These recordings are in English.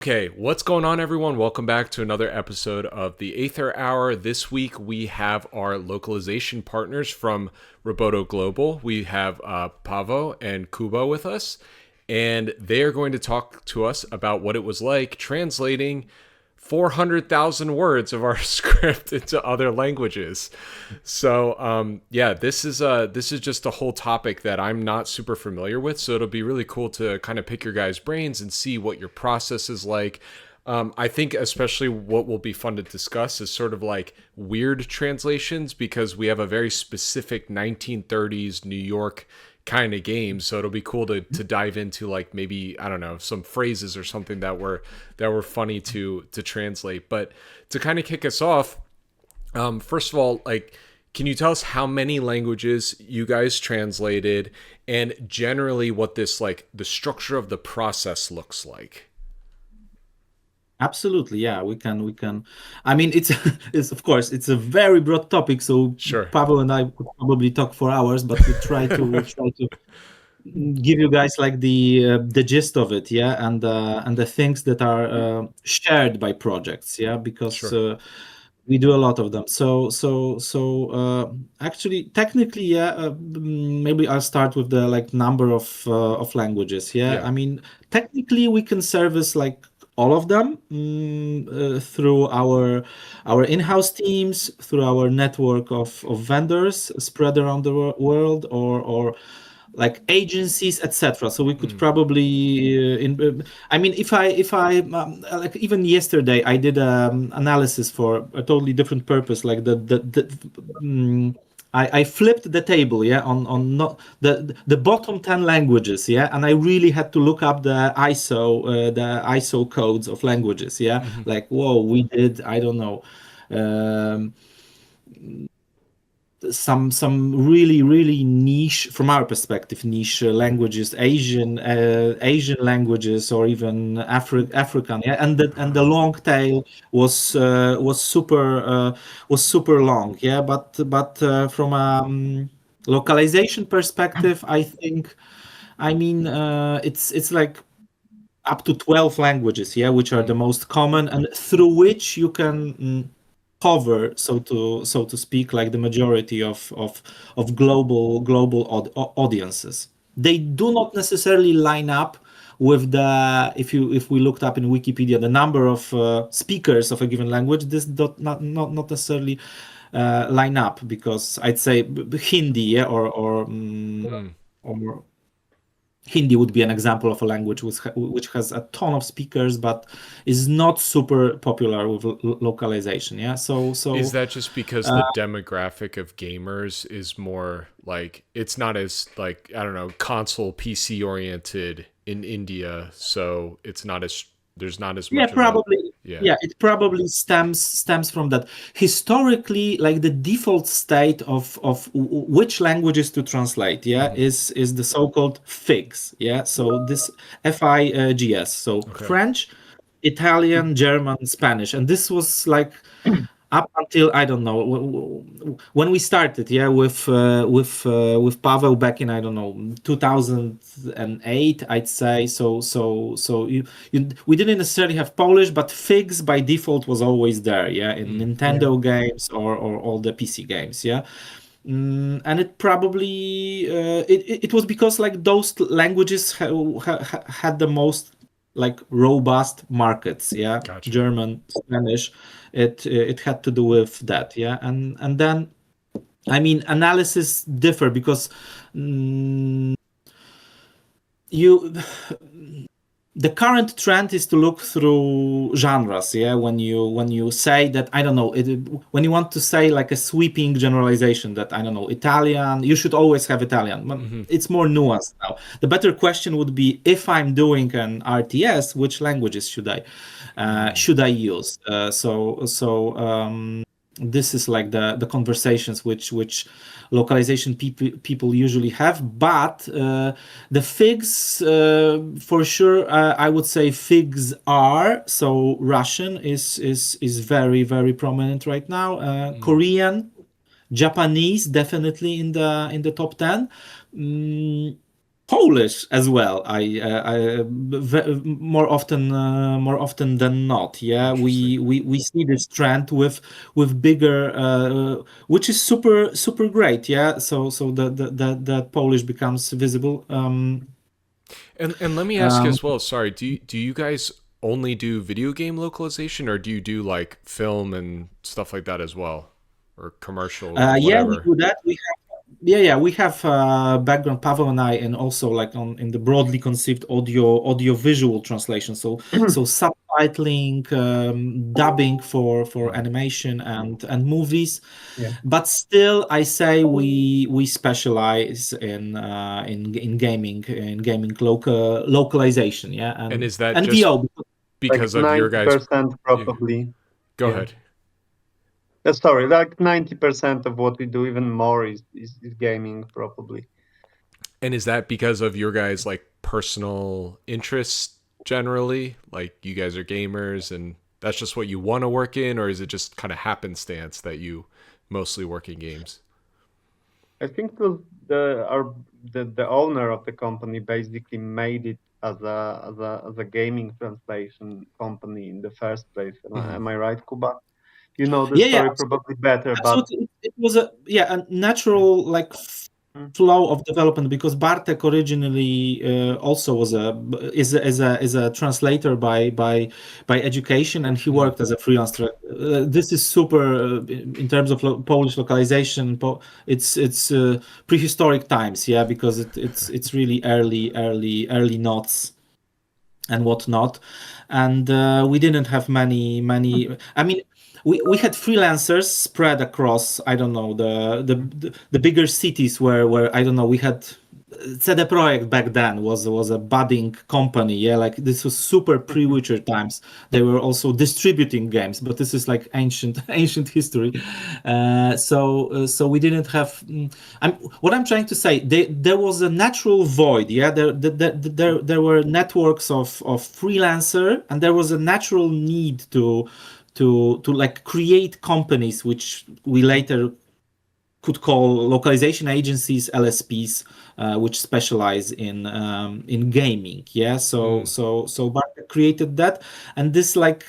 Okay, what's going on, everyone? Welcome back to another episode of the Aether Hour. This week we have our localization partners from Roboto Global. We have Paweł and Kuba with us, and they are going to talk to us about what it was like translating 400,000 words of our script into other languages. So, yeah, this is just a whole topic that I'm not super familiar with. So it'll be really cool to kind of pick your guys' brains and see what your process is like. I think especially what will be fun to discuss is sort of like weird translations because we have a very specific 1930s New York kind of game. So it'll be cool to dive into like maybe, I don't know, some phrases or something that were funny to translate. But to kind of kick us off, first of all, like, can you tell us how many languages you guys translated and generally what this like the structure of the process looks like? Absolutely, yeah, we can. I mean, it's it's of course it's a very broad topic, so Sure. Pavel and I could probably talk for hours, but we try to give you guys like the gist of it, yeah, and the things that are shared by projects, yeah, because Sure. we do a lot of them. Actually, technically, yeah, maybe I'll start with the like number of languages. Yeah, Yeah. I mean, technically, we can service like all of them through our in-house teams, through our network of vendors spread around the world, or like agencies, etc. So we could Mm. probably I mean, if I like even yesterday I did analysis for a totally different purpose, like I flipped the table, yeah, on not the bottom 10 languages, yeah, and I really had to look up the ISO codes of languages, yeah, Hmm. like whoa, we did, I don't know, um, some really niche, from our perspective, niche languages, Asian languages, or even African, yeah, and the long tail was super long, yeah, but from a localization perspective, I think, I mean, it's like up to 12 languages, yeah, which are the Mm. most common and through which you can cover, so to speak, like the majority of global audiences. They do not necessarily line up with the, if we looked up in Wikipedia the number of speakers of a given language, this not necessarily line up, because I'd say Hindi, yeah, Mm. or Hindi would be an example of a language which has a ton of speakers, but is not super popular with localization. Yeah, Is so that just because uh, the demographic of gamers is more like it's not as like I don't know console PC oriented in India, so it's not as there's not as yeah, much of a probably. yeah. Yeah, it probably stems from that. Historically, like the default state of which languages to translate, yeah, Hmm. is the so-called FIGS. Yeah, so this FIGS. So Okay. French, Italian, German, Spanish, and this was like up until, I don't know, when we started, yeah, with Paweł back in, I don't know, 2008, I'd say. We didn't necessarily have Polish, but Figs by default was always there, yeah, in Mm. Nintendo games, or all the PC games, yeah. And it probably it was because like those languages had the most like robust markets, yeah, Gotcha. German, Spanish. It had to do with that, yeah, and then, I mean, analysis differ because you the current trend is to look through genres, yeah, when you say that, I don't know, when you want to say like a sweeping generalization that, I don't know, Italian, you should always have Italian. Hmm. It's more nuanced now. The better question would be, if I'm doing an RTS, which languages Mm. should I use? This is like the conversations which localization people usually have. But the figs, for sure, I would say figs are. So Russian is very prominent right now. Mm. Korean, Japanese, definitely in the top 10. Mm, Polish as well. More often than not. Yeah, Interesting. we see this trend with bigger, which is super great. Yeah, so the Polish becomes visible. And let me ask you Um, as well. Sorry, do you guys only do video game localization, or do you do like film and stuff like that as well, or commercial or yeah, we whatever? do that. We have background, Paweł and I, and also like on in the broadly conceived audio visual translation. So subtitling, dubbing for Mhm. animation and movies. Yeah. But still, I say we specialize in gaming localization. Yeah, And is that and just VO. Like because of your guys? 90% Yeah. probably. Go Yeah. ahead. Sorry, like 90% of what we do, even more, is gaming probably. And is that because of your guys' like personal interests generally? Like you guys are gamers and that's just what you want to work in, or is it just kind of happenstance that you mostly work in games? I think it was the owner of the company basically made it as a gaming translation company in the first place. Hmm. Am I right, Kuba? You know the Yeah, story probably better, but absolutely. It was a natural like Mm, flow of development because Bartek originally also was a translator by education, and he Hmm. worked as a freelance. This is super in terms of Polish localization. It's prehistoric times, yeah, because it's really early knots and whatnot. And we didn't have many. I mean, we had freelancers spread across, I don't know, the bigger cities where I don't know, we had CD Projekt back then was a budding company. Yeah, like this was super pre-Witcher times. They were also distributing games, but this is like ancient ancient history. So we didn't have. What I'm trying to say, there was a natural void. Yeah, there were networks of freelancer, and there was a natural need to like create companies, which we later could call localization agencies, LSPs, which specialize in gaming. Yeah, Mm. so Bartek created that, and this like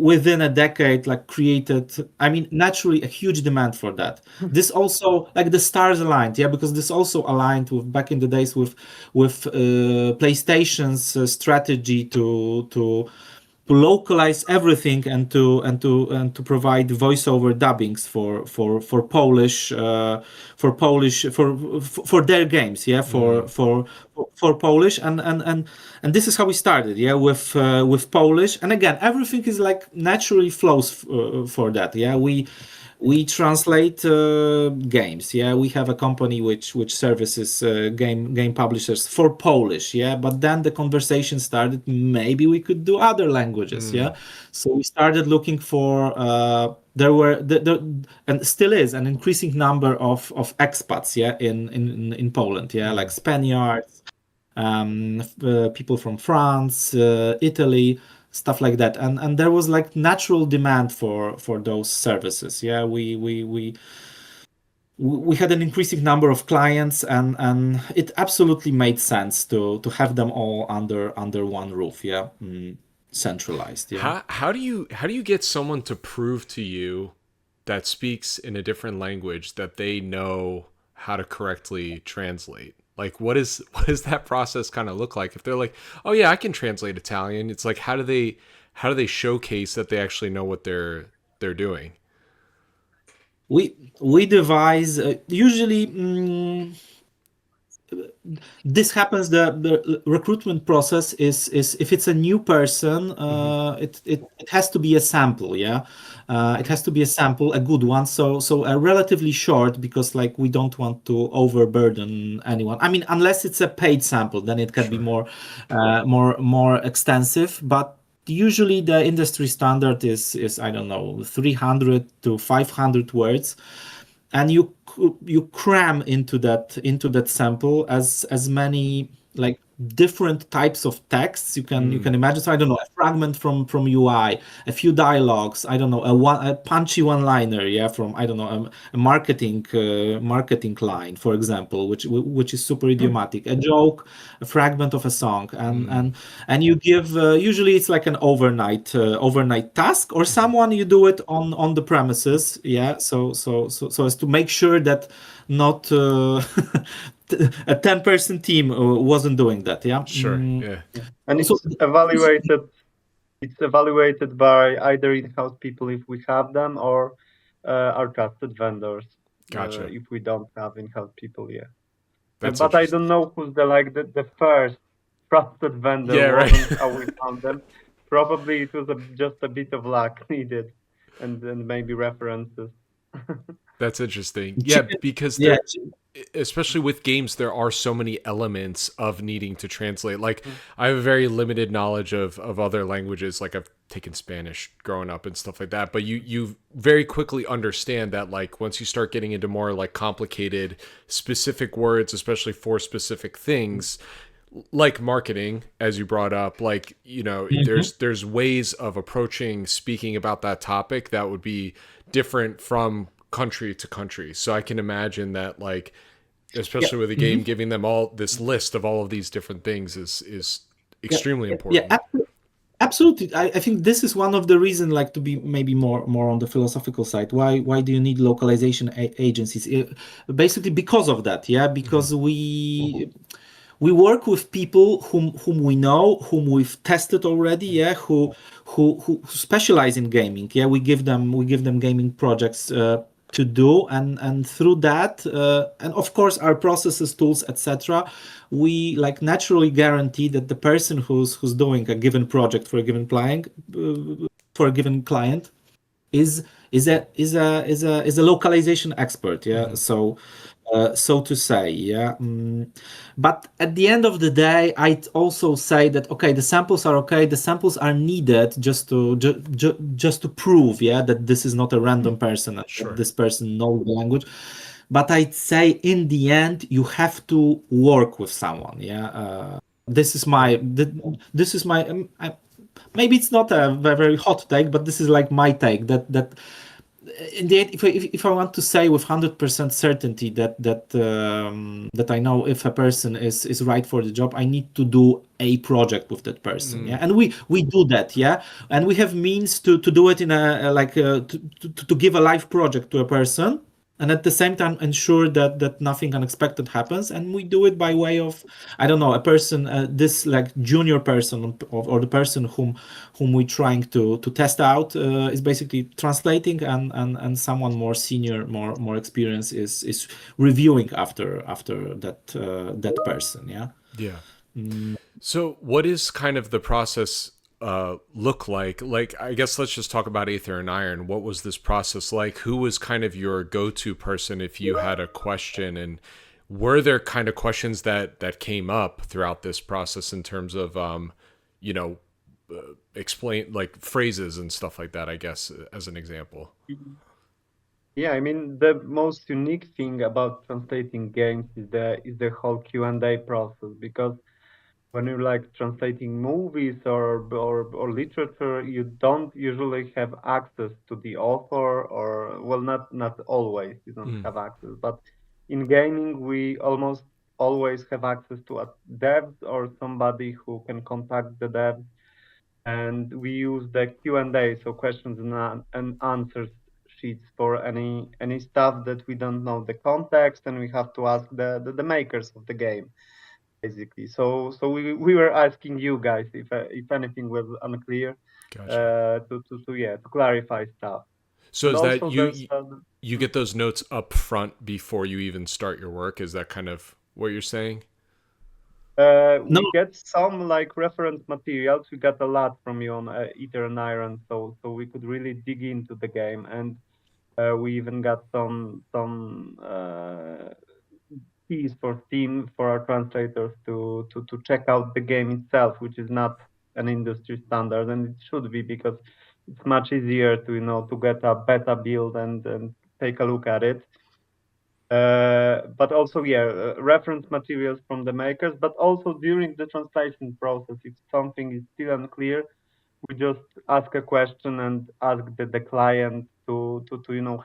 within a decade like created. I mean, naturally a huge demand for that. This also like the stars aligned, yeah, because this also aligned with back in the days with PlayStation's strategy to localize everything and to provide voiceover dubbings for their games, yeah, Mm. for Polish, and this is how we started, yeah, with Polish. And again, everything is like naturally flows for that, yeah. We translate games. Yeah, we have a company which services game publishers for Polish. Yeah, but then the conversation started. Maybe we could do other languages. Mm. Yeah, so we started looking for. There and still is an increasing number of expats. Yeah, in Poland. Yeah, like Mm. Spaniards, people from France, Italy, stuff like that. And there was like natural demand for those services. Yeah, we had an increasing number of clients, and it absolutely made sense to have them all under one roof. Yeah, centralized. Yeah. How do you get someone to prove to you that speaks in a different language that they know how to correctly translate? Like what does that process kind of look like? If they're like, "Oh yeah, I can translate Italian." It's like how do they showcase that they actually know what they're doing? We devise usually. This happens, the recruitment process is if it's a new person, Hmm. it has to be a sample. Yeah, it has to be a sample, a good one, so a relatively short, because like we don't want to overburden anyone. I mean, unless it's a paid sample, then it can be Sure. more extensive. But usually the industry standard is I don't know, 300 to 500 words, and you cram into that sample as many like different types of texts you can imagine. So I don't know, a fragment from UI, a few dialogues, I don't know, a punchy one-liner, yeah, from I don't know, a marketing line, for example, which is super idiomatic, a joke, a fragment of a song, and you give usually it's like an overnight task, or someone you do it on the premises, yeah, so as to make sure that not a 10-person team wasn't doing that, yeah. Sure. Yeah. And So it's evaluated by either in-house people if we have them, or our trusted vendors Gotcha. if we don't have in-house people yet. That's But I interesting. don't know who's the first trusted vendor. Yeah, right. Wasn't how we found them. Probably it was just a bit of luck needed, and maybe references. That's interesting. Yeah, because yeah, especially with games, there are so many elements of needing to translate. Like, I have a very limited knowledge of other languages. Like, I've taken Spanish growing up and stuff like that. But you very quickly understand that, like, once you start getting into more like complicated, specific words, especially for specific things, like marketing, as you brought up, like, you know, there's ways of approaching speaking about that topic that would be different from country to country. So I can imagine that, like, especially with a game, giving them all this list of all of these different things is extremely important. Absolutely. I think this is one of the reasons, like, to be maybe more on the philosophical side. Why do you need localization agencies? Basically because of that, yeah. Because we work with people whom we know, whom we've tested already, yeah, who specialize in gaming, yeah. We give them gaming projects to do, and through that, and of course our processes, tools, etc. We like naturally guarantee that the person who's doing a given project for a given client is a localization expert, yeah. So to say, yeah. But at the end of the day, I'd also say that okay, the samples are okay. The samples are needed just to prove, yeah, that this is not a random person and that this person knows the language. But I'd say in the end, you have to work with someone, yeah. This is my maybe it's not a very hot take, but this is like my take that in the end, if I want to say with 100% certainty that I know if a person is right for the job, I need to do a project with that person, yeah, and we do that, yeah, and we have means to do it in a like to give a live project to a person, and at the same time ensure that nothing unexpected happens, and we do it by way of I don't know, a person, this like junior person, or the person whom we're trying to test out is basically translating, and someone more senior, more experienced is reviewing after that person, yeah. Yeah. So what is kind of the process look like? Like, I guess let's just talk about Aether and Iron. What was this process like? Who was kind of your go-to person if you had a question? And were there kind of questions that came up throughout this process in terms of, you know, explain like phrases and stuff like that, I guess, as an example? Yeah, I mean the most unique thing about translating games is the whole Q&A process, because when you're like translating movies or literature, you don't usually have access to the author, or well, not always you don't have access, but in gaming we almost always have access to a dev or somebody who can contact the dev, and we use the Q&A, so questions and answers sheets, for any stuff that we don't know the context, and we have to ask the makers of the game, basically. So we were asking you guys if anything was unclear, Gotcha. to clarify stuff. So And is that also there's you get those notes up front before you even start your work? Is that kind of what you're saying? No. we get some like reference materials. We got a lot from you on Aether and Iron, so we could really dig into the game, and we even got some keys for Steam for our translators to check out the game itself, which is not an industry standard, and it should be, because it's much easier to to get a beta build and take a look at it. but also reference materials from the makers, but also during the translation process, if something is still unclear, we just ask a question and ask the client to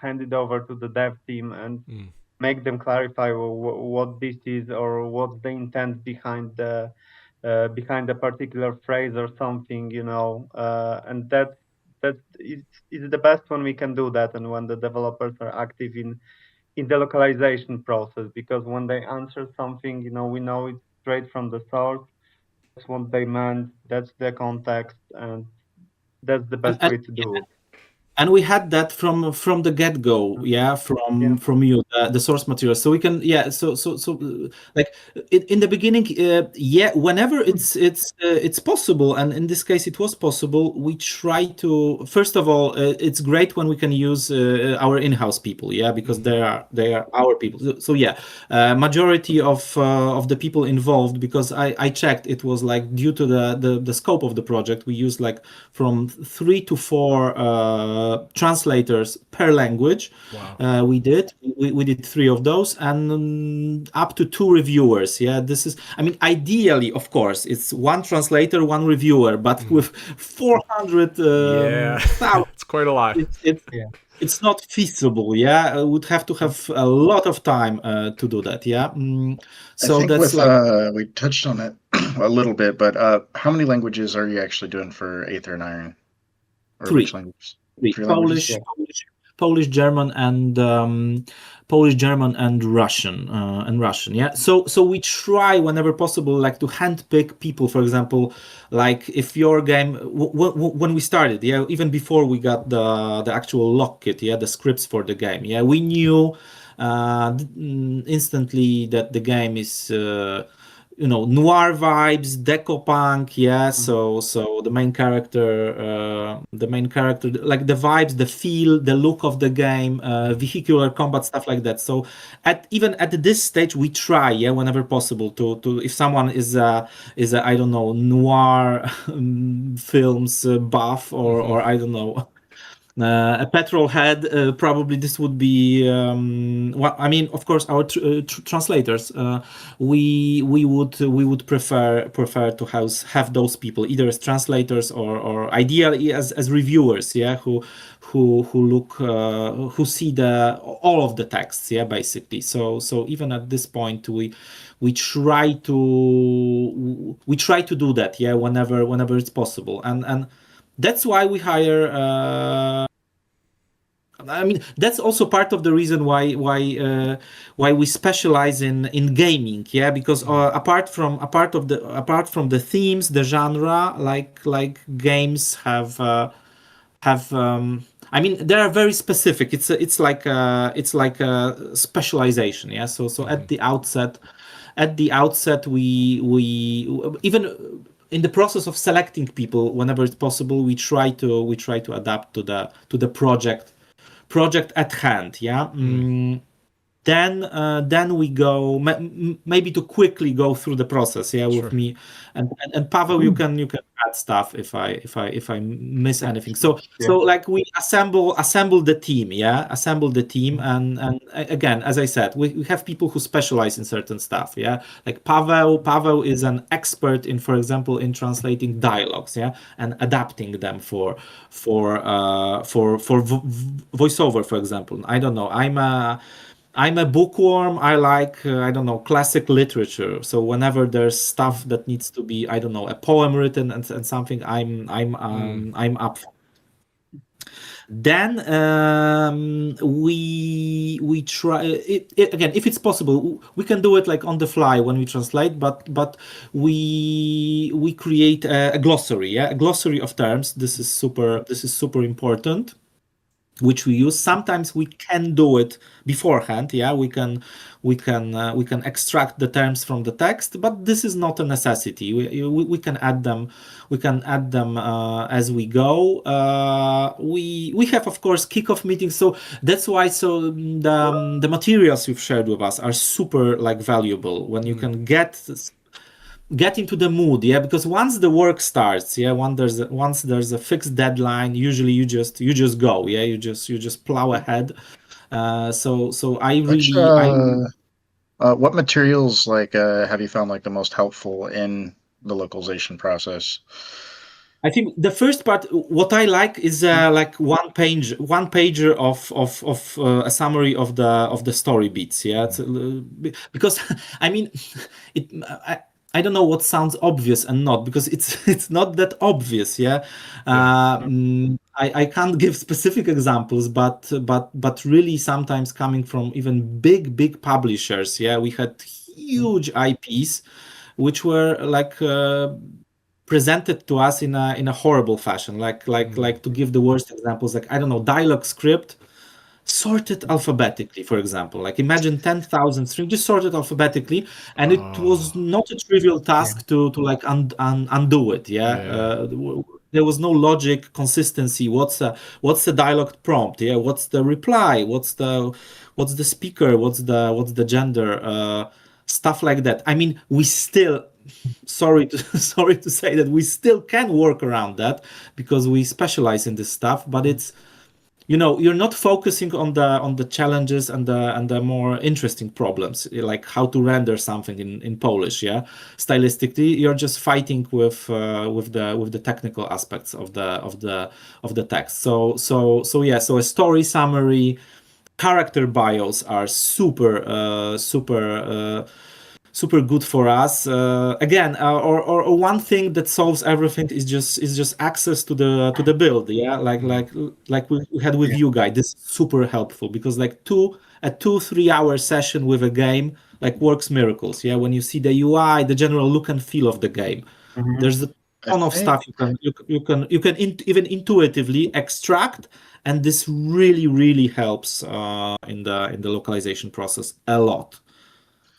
hand it over to the dev team and make them clarify what this is or what's the intent behind the particular phrase or something, and that is the best when we can do that, and when the developers are active in the localization process, because when they answer something, we know it's straight from the source. That's what they meant. That's the context, and that's the best way to do it. And we had that from the get-go, from you, the source material. So we can, like in the beginning, whenever it's possible, and in this case it was possible, we try to, first of all, it's great when we can use our in-house people, because they are our people. So majority of the people involved, because I checked, it was like, due to the scope of the project, we used like from 3 to 4 translators per language. Wow. We did 3 of those, and up to 2 reviewers. This is, I mean, ideally, of course, it's 1 translator, 1 reviewer, but with 400 it's quite a lot. It's not feasible. We would have to have a lot of time to do that. So I think that's with, we touched on it a little bit, but how many languages are you actually doing for Aether and Iron? Or 3. Which languages? 3. Polish, German, and Russian. So we try whenever possible, like, to handpick people. For example, like if your game, when we started, even before we got the actual lock kit, the scripts for the game, we knew instantly that the game is noir vibes, deco punk, so the main character, like the vibes, the feel, the look of the game, vehicular combat, stuff like that. So even at this stage, we try, whenever possible, to if someone is a I don't know, noir films buff, or I don't know, a petrol head, probably this would be I mean, of course, our translators, we would prefer to have those people either as translators or ideally as reviewers, who look, who see all of the texts, basically. So even at this point, we try to do that, whenever it's possible, and that's why we hire. I mean, that's also part of the reason why we specialize in gaming, because apart from the themes, the genre, like games have. I mean, they are very specific. It's like a specialization, So at the outset, we even in the process of selecting people, whenever it's possible, we try to adapt to the project at hand. Then we go maybe to quickly go through the process, with me and Paweł, you can add stuff if I miss anything. So like we assemble the team, and again, as I said, we have people who specialize in certain stuff, like Paweł is an expert in, for example, in translating dialogues, and adapting them for voiceover, for example. I don't know, I'm a bookworm. I like, I don't know, classic literature. So whenever there's stuff that needs to be, I don't know, a poem written and something, I'm up for. Then we try it again, if it's possible. We can do it like on the fly when we translate, but we create a glossary, a glossary of terms. This is super important, which we use. Sometimes we can do it beforehand. We can extract the terms from the text, but this is not a necessity. We can add them. We can add them as we go. We have, of course, kickoff meetings. So that's why. So the materials you've shared with us are super like valuable when you can get into the mood, because once the work starts, once there's a fixed deadline, usually you just go, you just plow ahead, So I really what materials have you found like the most helpful in the localization process? I think the first part, what I like is like one pager of a summary of the story beats. Yeah, because I mean, it. I don't know what sounds obvious and not, because it's not that obvious. Yeah, I can't give specific examples, but really sometimes coming from even big publishers. Yeah, we had huge IPs, which were like. Presented to us in a horrible fashion, like to give the worst examples, like I don't know, dialogue script sorted alphabetically, for example. Like imagine 10,000 strings just sorted alphabetically, and it was not a trivial task to like undo it. There was no logic, consistency. What's the dialogue prompt? Yeah, what's the reply? What's the speaker? What's the gender? Stuff like that. I mean, we still, sorry to say that we still can work around that because we specialize in this stuff, but it's, you're not focusing on the challenges and the more interesting problems, like how to render something in Polish. Yeah, stylistically you're just fighting with the technical aspects of the text. So a story summary, character bios are super good for us. Again, or one thing that solves everything is just access to the build. Yeah, like we had with you guys. This is super helpful because like a 2-3 hour session with a game like works miracles. Yeah, when you see the UI, the general look and feel of the game, there's a ton of stuff you can even intuitively extract, and this really helps in the localization process a lot.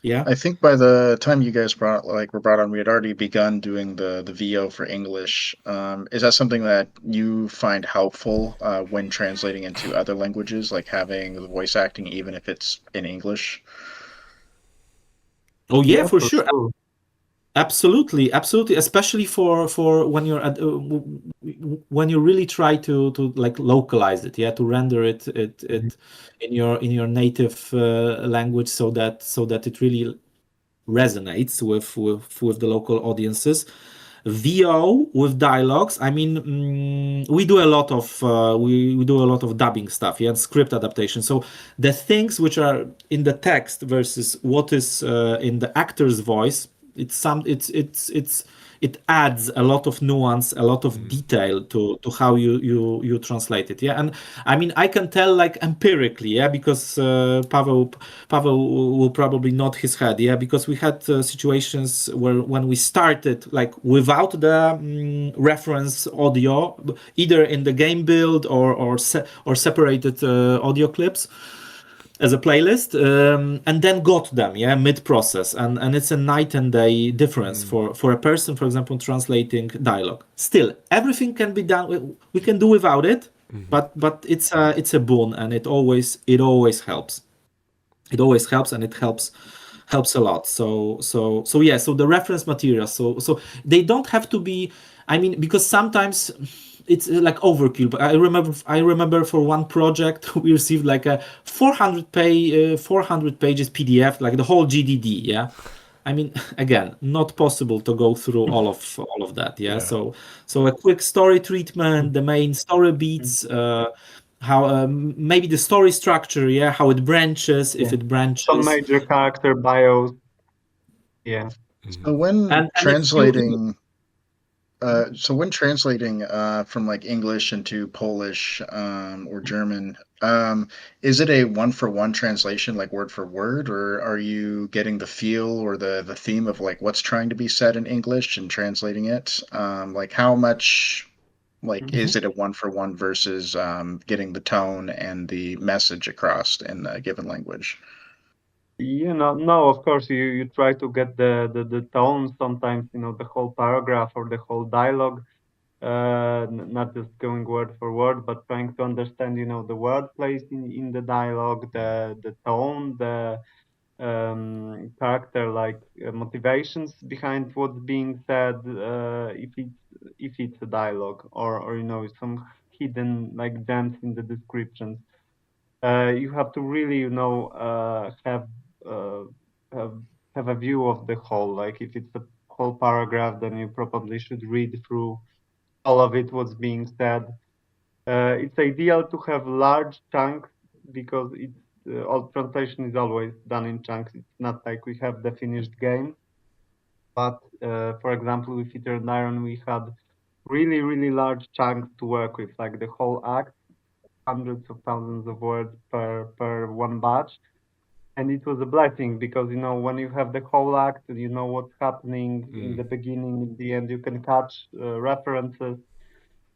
Yeah. I think by the time you guys were brought on, we had already begun doing the VO for English. Is that something that you find helpful when translating into other languages, like having the voice acting, even if it's in English? Oh yeah, for sure. Absolutely, especially for when you're when you really try to like localize it, yeah, to render it in your native language, so that it really resonates with the local audiences. VO with dialogues. I mean, we do a lot of we do a lot of dubbing stuff, yeah, and script adaptation. So the things which are in the text versus what is in the actor's voice, it adds a lot of nuance, a lot of detail to how you translate it. Yeah, and I mean I can tell like empirically, yeah, because Paweł will probably nod his head, yeah, because we had situations where when we started like without the reference audio, either in the game build or separated audio clips as a playlist, and then got them, yeah, mid-process, and it's a night and day difference for a person, for example, translating dialogue. Still, everything can be done. We can do without it, but it's a boon, and it always helps. It always helps, and it helps a lot. So yeah. So the reference materials. So they don't have to be. I mean, because sometimes it's like overkill. But I remember for one project we received like a 400 pages PDF, like the whole GDD. Yeah, I mean, again, not possible to go through all of that. Yeah, so a quick story treatment, the main story beats. How maybe the story structure, yeah, how it branches, if it branches. Some major character bios. Yeah. So when translating. From like English into Polish or German, is it a one-for-one translation, like word for word, or are you getting the feel or the theme of like what's trying to be said in English and translating it? Like how much is it a one-for-one versus getting the tone and the message across in a given language? No, of course you try to get the tone, sometimes the whole paragraph or the whole dialogue, not just going word for word, but trying to understand the word place in the dialogue, the tone, the character, like motivations behind what's being said, if it's a dialogue, or some hidden like gems in the descriptions. you have to really, uh, have have a view of the whole. Like if it's a whole paragraph, then you probably should read through all of it, what's being said. It's ideal to have large chunks because all translation is always done in chunks. It's not like we have the finished game. But for example, with Aether Iron, we had really, really large chunks to work with, like the whole act, hundreds of thousands of words per one batch. And it was a blessing because, when you have the whole act, you know what's happening in the beginning, in the end, you can catch references.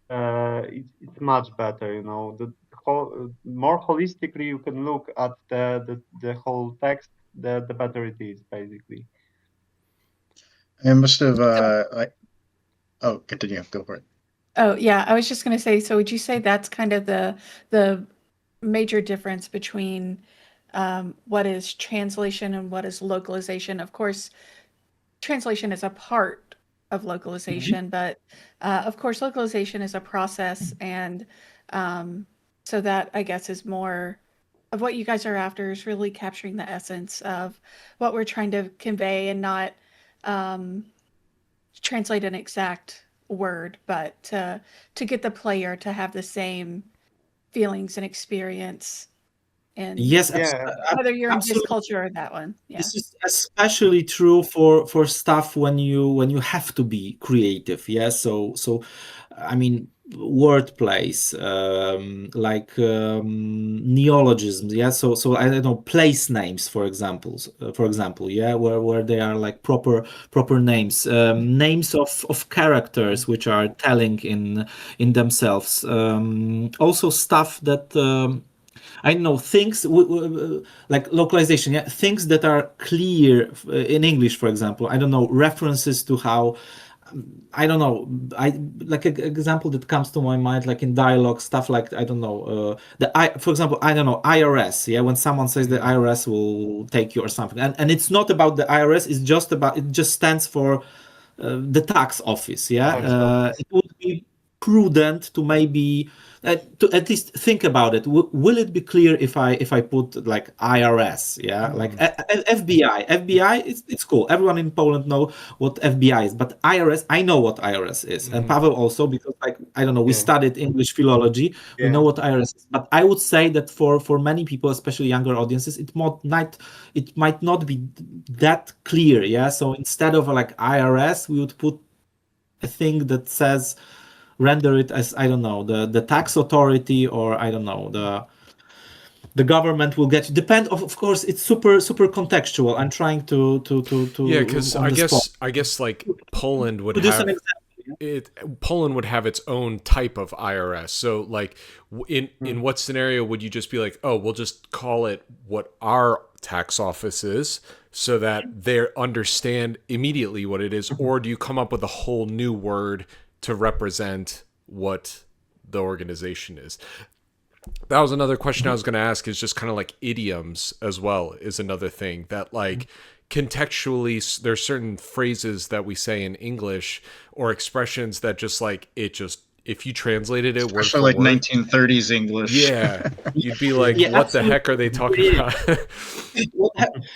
It's much better, the whole, more holistically you can look at the whole text, the better it is, basically. I must have oh, continue. Go for it. Oh, yeah, I was just going to say, so would you say that's kind of the major difference between what is translation and what is localization? Of course, translation is a part of localization, but of course, localization is a process, and so that, I guess, is more of what you guys are after, is really capturing the essence of what we're trying to convey and not translate an exact word, but to get the player to have the same feelings and experience. And Yes, Yeah. whether you're in this absolutely. culture or that one. Yeah. This is especially true for stuff when you have to be creative. Yeah. So I mean, wordplays, like neologisms. Yeah. So I don't know, place names, for example. Yeah, where they are like proper names, names of characters which are telling in themselves. Also stuff that. I know things like localization, yeah, things that are clear in English, for example. I don't know, references to how, I don't know, I like an example that comes to my mind, like in dialogue stuff, like I don't know, for example, I don't know, IRS, yeah, when someone says the IRS will take you or something, and it's not about the IRS, it just stands for the tax office, yeah. Tax office. It would be prudent to maybe to at least think about it. Will it be clear if I put like IRS, yeah, like FBI? It's cool. Everyone in Poland know what FBI is, but IRS, I know what IRS is, and Paweł also, because like I don't know, we Yeah. studied English philology. We know what IRS is, but I would say that for many people, especially younger audiences, it might not be that clear, yeah. So instead of like IRS, we would put a thing that says, render it as, I don't know, the tax authority, or I don't know, the government will get you. Depend of course, it's super contextual. I'm trying to Yeah, because on the spot. I guess like Poland would Produce an have example. Poland would have its own type of IRS. So like in what scenario would you just be like, oh, we'll just call it what our tax office is, so that they understand immediately what it is, or do you come up with a whole new word to represent what the organization is? That was another question I was going to ask, is just kind of like idioms as well is another thing that like contextually there's certain phrases that we say in English or expressions that just like if you translated it word Especially for like word, 1930s English. yeah, you'd be like, Yeah, what the absolutely. heck are they talking about?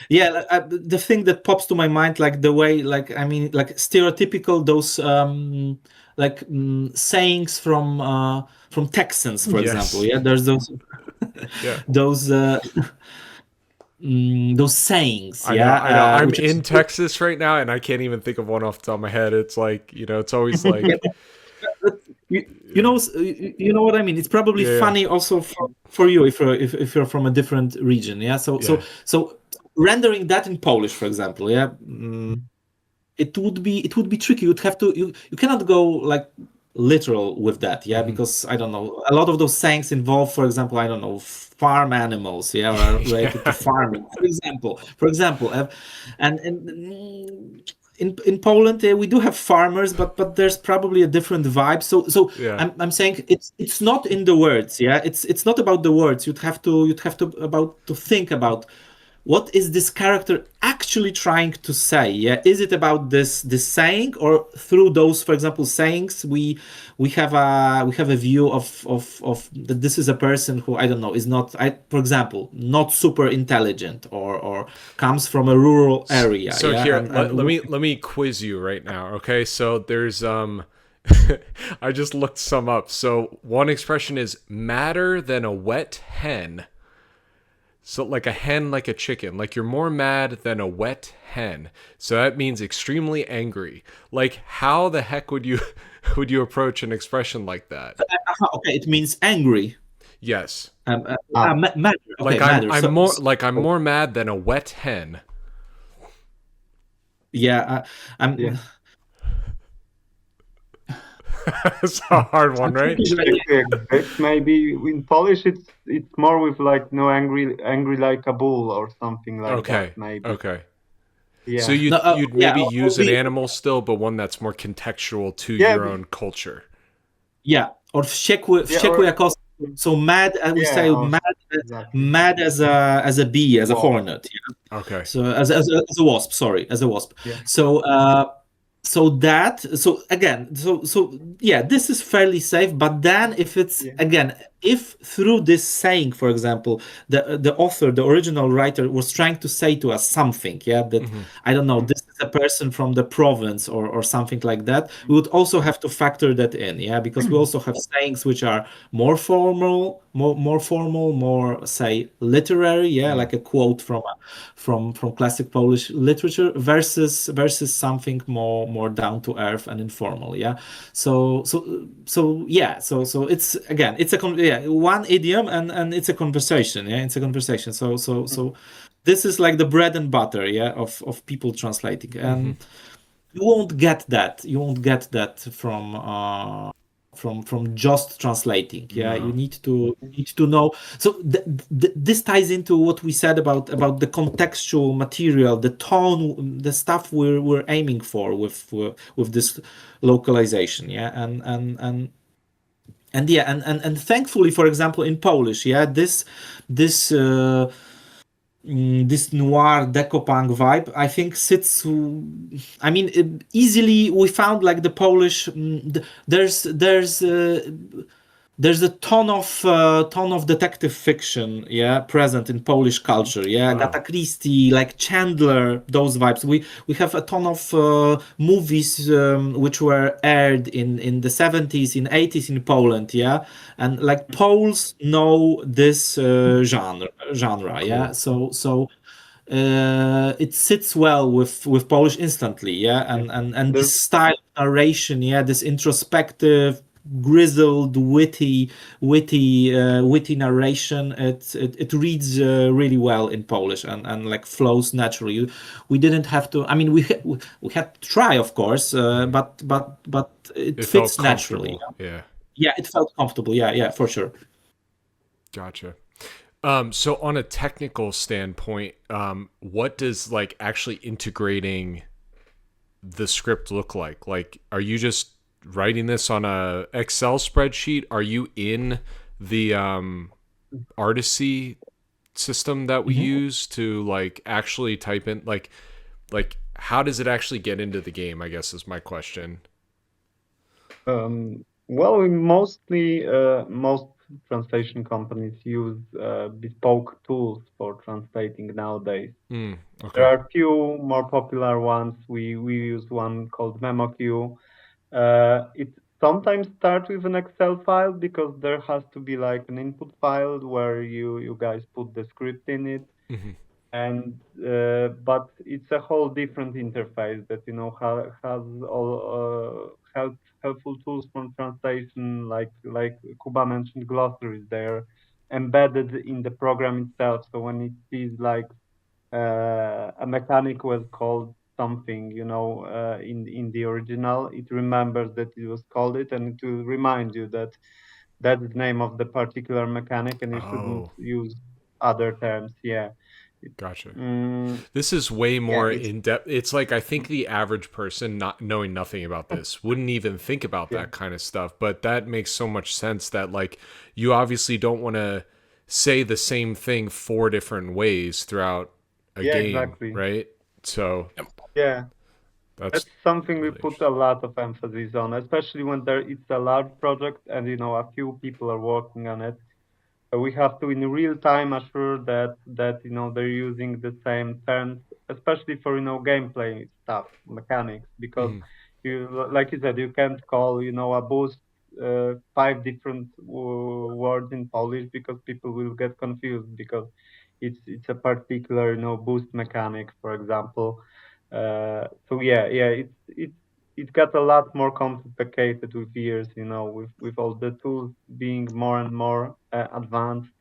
Yeah, the thing that pops to my mind, like the way, like I mean, like stereotypical those like sayings from Texans, for Yes. example. Yeah, there's those Yeah. those sayings. I Yeah, know. I'm which is in Texas right now, and I can't even think of one off the top of my head. It's like, it's always like, you know what I mean. It's probably Yeah. funny also for you if you're from a different region. Yeah, so rendering that in Polish, for example. Yeah, it would be tricky. You'd have to you cannot go like literal with that. Yeah, because I don't know, a lot of those sayings involve, for example, I don't know, farm animals. Yeah, or are related to farming, for example, and in Poland, we do have farmers, but there's probably a different vibe. So Yeah. I'm saying it's not in the words. Yeah, it's not about the words. You'd have to think about what is this character actually trying to say? Yeah, is it about this saying, or through those, for example, sayings, we have a view of that this is a person who, I don't know, is not, for example, not super intelligent, or comes from a rural area. So yeah, here, and let me quiz you right now. Okay, so there's I just looked some up. So one expression is madder than a wet hen. So like a hen, like a chicken, like you're more mad than a wet hen. So that means extremely angry. Like how the heck would you would you approach an expression like that? okay, it means angry. Yes. Matter. Okay, Like matter. I'm So, more like I'm more mad than a wet hen. yeah, I'm. Yeah. It's a hard one, right? Maybe in Polish it's more with like no angry like a bull or something like Okay. that. Maybe. Okay. Yeah. So you'd No, you'd yeah, maybe use an we- animal still, but one that's more contextual to Yeah, your but- own culture. Yeah, or wściekły, Yeah, wściekły or- jako. So mad, we Yeah, say or- mad, exactly. mad as a bee, as a Wasp. hornet. Yeah? Okay. So as a wasp, sorry, as a wasp. Yeah. So so again, so yeah, this is fairly safe. But then if it's Yeah. again, if through this saying, for example, the author, the original writer, was trying to say to us something, yeah, that I don't know, this is a person from the province or something like that, we would also have to factor that in, yeah, because we also have sayings which are more formal, more say literary, yeah, like a quote from classic Polish literature versus something more down to earth and informal, yeah. So yeah, so it's again, it's one idiom, and it's a conversation, yeah, it's a conversation. So this is like the bread and butter, yeah, of people translating, and you won't get that from just translating, yeah. No. You need to know. So this ties into what we said about the contextual material, the tone, the stuff we're aiming for with this localization, yeah. And yeah, and thankfully, for example, in Polish, yeah, this this noir decopunk vibe, I think sits. I mean, easily we found like the Polish. There's a ton of detective fiction, yeah, present in Polish culture, yeah. Wow. Agatha Christie, like Chandler, those vibes. We have a ton of movies which were aired in the 70s, in 80s in Poland, yeah, and like Poles know this genre, yeah. So it sits well with Polish instantly, yeah, and this style of narration, yeah, this introspective, grizzled, witty narration. It reads really well in Polish, and like flows naturally. We didn't have to. I mean, we had to try, of course, but it fits felt naturally. comfortable. Yeah. Yeah, it felt comfortable. Yeah, for sure. Gotcha. So on a technical standpoint, what does like actually integrating the script look like? Like, are you just writing this on a Excel spreadsheet? Are you in the Artisy system that we use to like actually type in like how does it actually get into the game, I guess is my question. Well, we mostly most translation companies use bespoke tools for translating nowadays. Okay. There are a few more popular ones. We use one called MemoQ. It sometimes starts with an Excel file because there has to be like an input file where you guys put the script in it, and but it's a whole different interface that has all helpful tools from translation, like Kuba mentioned, glossaries. They're embedded in the program itself. So when it sees like a mechanic was called something, in the original, it remembers that it was called it, and it will remind you that that's the name of the particular mechanic, and you shouldn't use other terms. Yeah. Gotcha. This is way more in depth. It's like I think the average person, not knowing nothing about this, wouldn't even think about that kind of stuff. But that makes so much sense that like you obviously don't want to say the same thing 4 different ways throughout a Yeah, game, exactly. right? So Yeah. that's That's something we really put a lot of emphasis on, especially when it's a large project and a few people are working on it. We have to in real time assure that they're using the same terms, especially for gameplay stuff, mechanics, because Mhm. like you said, you can't call a boost 5 different words in Polish because people will get confused because it's a particular boost mechanic, for example. So yeah, it got a lot more complicated with years, with all the tools being more and more advanced.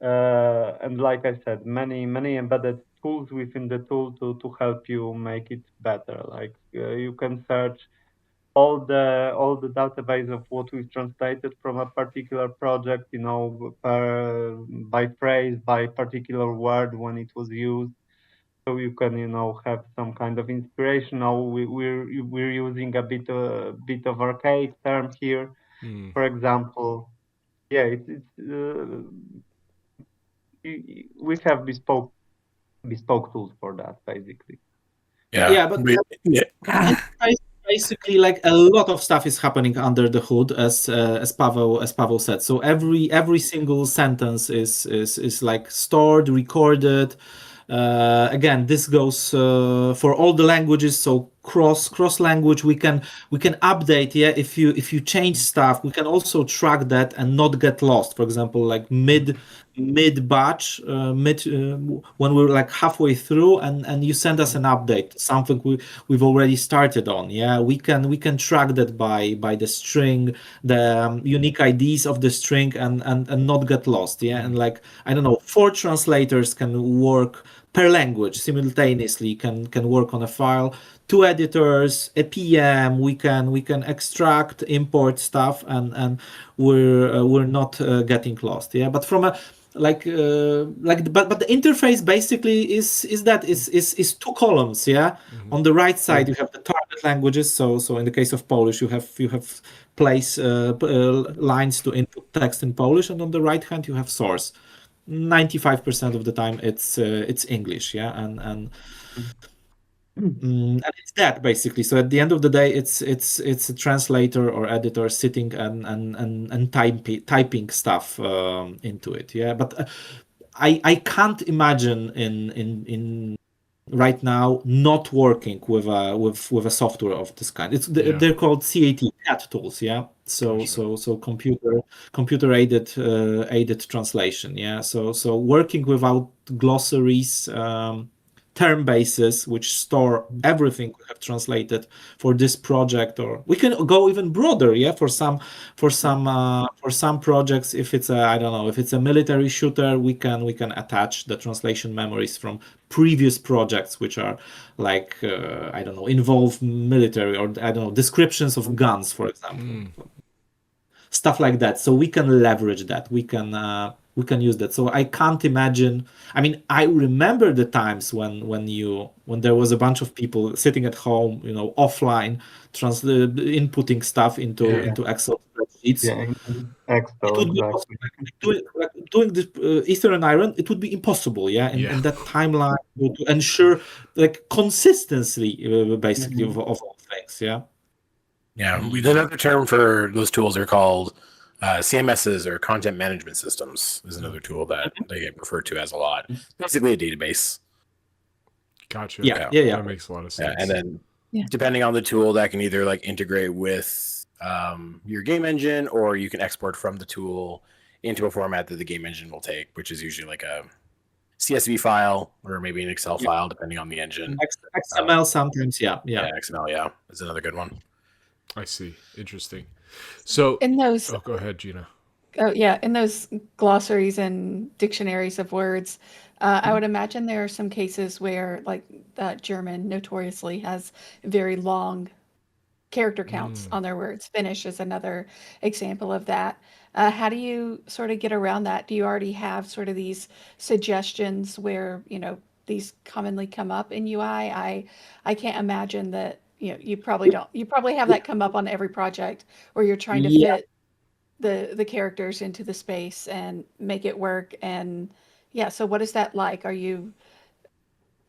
And like I said, many embedded tools within the tool to help you make it better. Like you can search all the database of what we've translated from a particular project, by phrase, by particular word when it was used. So you can, have some kind of inspiration. Now we're using a bit of archaic term here, Mm. for example. Yeah, we have bespoke tools for that, basically. Yeah, but yeah. basically, like a lot of stuff is happening under the hood, as Paweł said. So every single sentence is like stored, recorded. Again, this goes for all the languages. So cross language, we can update. Yeah, if you change stuff, we can also track that and not get lost. For example, like mid batch, when we're like halfway through, and you send us an update, something we've already started on. Yeah, we can track that by the string, the unique IDs of the string, and not get lost. Yeah, and like I don't know, 4 translators can work per language simultaneously, can work on a file. 2 editors, a PM, we can extract, import stuff, and we're not getting lost. Yeah, but from a but the interface basically is 2 columns. Yeah, on the right side you have the target languages. So in the case of Polish, you have place lines to input text in Polish, and on the right hand you have source. 95% of the time it's English. Yeah, and it's that basically. So at the end of the day, it's a translator or editor sitting and typing stuff into it. Yeah, but I can't imagine in right now not working with a software of this kind. They're called CAT tools. Yeah, so Gotcha. so computer aided translation. Yeah, so working without glossaries. Term bases which store everything we have translated for this project, or we can go even broader. Yeah, for some projects, if it's a, I don't know, if it's a military shooter, we can attach the translation memories from previous projects which are like I don't know, involve military, or I don't know, descriptions of guns, for example. Stuff like that. So we can leverage that. We can use that. So I can't imagine. I mean, I remember the times when there was a bunch of people sitting at home, offline, inputting stuff into Excel spreadsheets. Yeah, in It Excel, would be exactly. possible. Doing this Eastern Iron, it would be impossible. Yeah, in that timeline to ensure like consistency, basically of all things. Yeah. Yeah, another term for those tools are called CMSs, or content management systems. Is another tool that they get referred to as a lot. Basically, a database. Gotcha. Yeah. That makes a lot of sense. And then depending on the tool, that can either like integrate with your game engine, or you can export from the tool into a format that the game engine will take, which is usually like a CSV file or maybe an Excel file, depending on the engine. XML sometimes. Yeah. XML. Is another good one. I see. Interesting. So In those, go ahead, Gina. oh yeah, in those glossaries and dictionaries of words, I would imagine there are some cases where, like, German notoriously has very long character counts on their words. Finnish is another example of that. How do you sort of get around that? Do you already have sort of these suggestions where, these commonly come up in UI? I can't imagine that, you probably don't. You probably have that come up on every project where you're trying to Yeah. fit the characters into the space and make it work. And yeah, so what is that like? Are you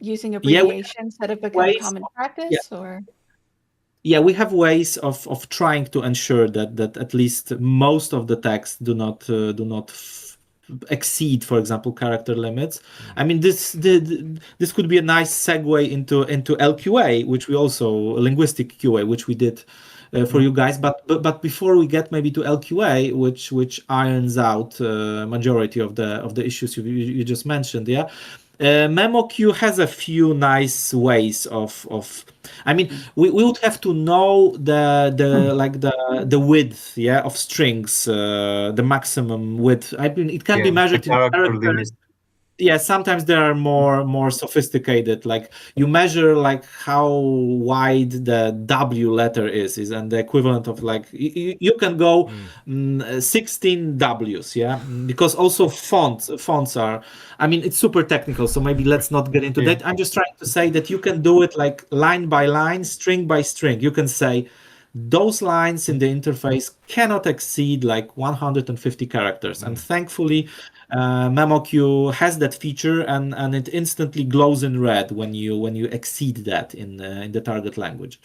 using we have abbreviations that have become ways common of- practice, or we have ways of trying to ensure that at least most of the texts do not exceed, for example, character limits. I mean, this could be a nice segue into LQA, which we also linguistic QA, which we did for you guys. But before we get maybe to LQA, which irons out majority of the issues you just mentioned, yeah. MemoQ has a few nice ways of. I mean, we would have to know the width, yeah, of strings, the maximum width. I mean, it can be Yeah, the measured in character characters. limit. Yeah, sometimes they are more sophisticated. Like you measure like how wide the W letter is and the equivalent of like you can go 16 W's, yeah, because also fonts are. I mean, it's super technical, so maybe let's not get into that. I'm just trying to say that you can do it like line by line, string by string. You can say those lines in the interface cannot exceed like 150 characters, and thankfully MemoQ has that feature, and it instantly glows in red when you exceed that in the target language.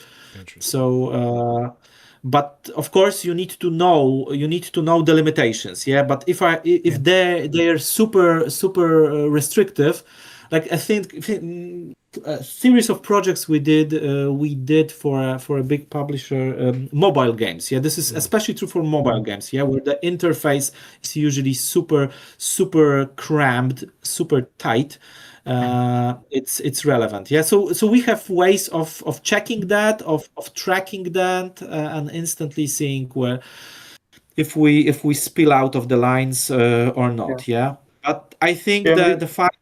So but of course you need to know the limitations, yeah. But if they're super restrictive, like I think a series of projects we did for a big publisher, mobile games, yeah. This is especially true for mobile games, yeah, where the interface is usually super cramped, super tight. It's relevant, yeah. So we have ways of checking that, of tracking that, and instantly seeing where if we spill out of the lines or not, yeah. But I think the final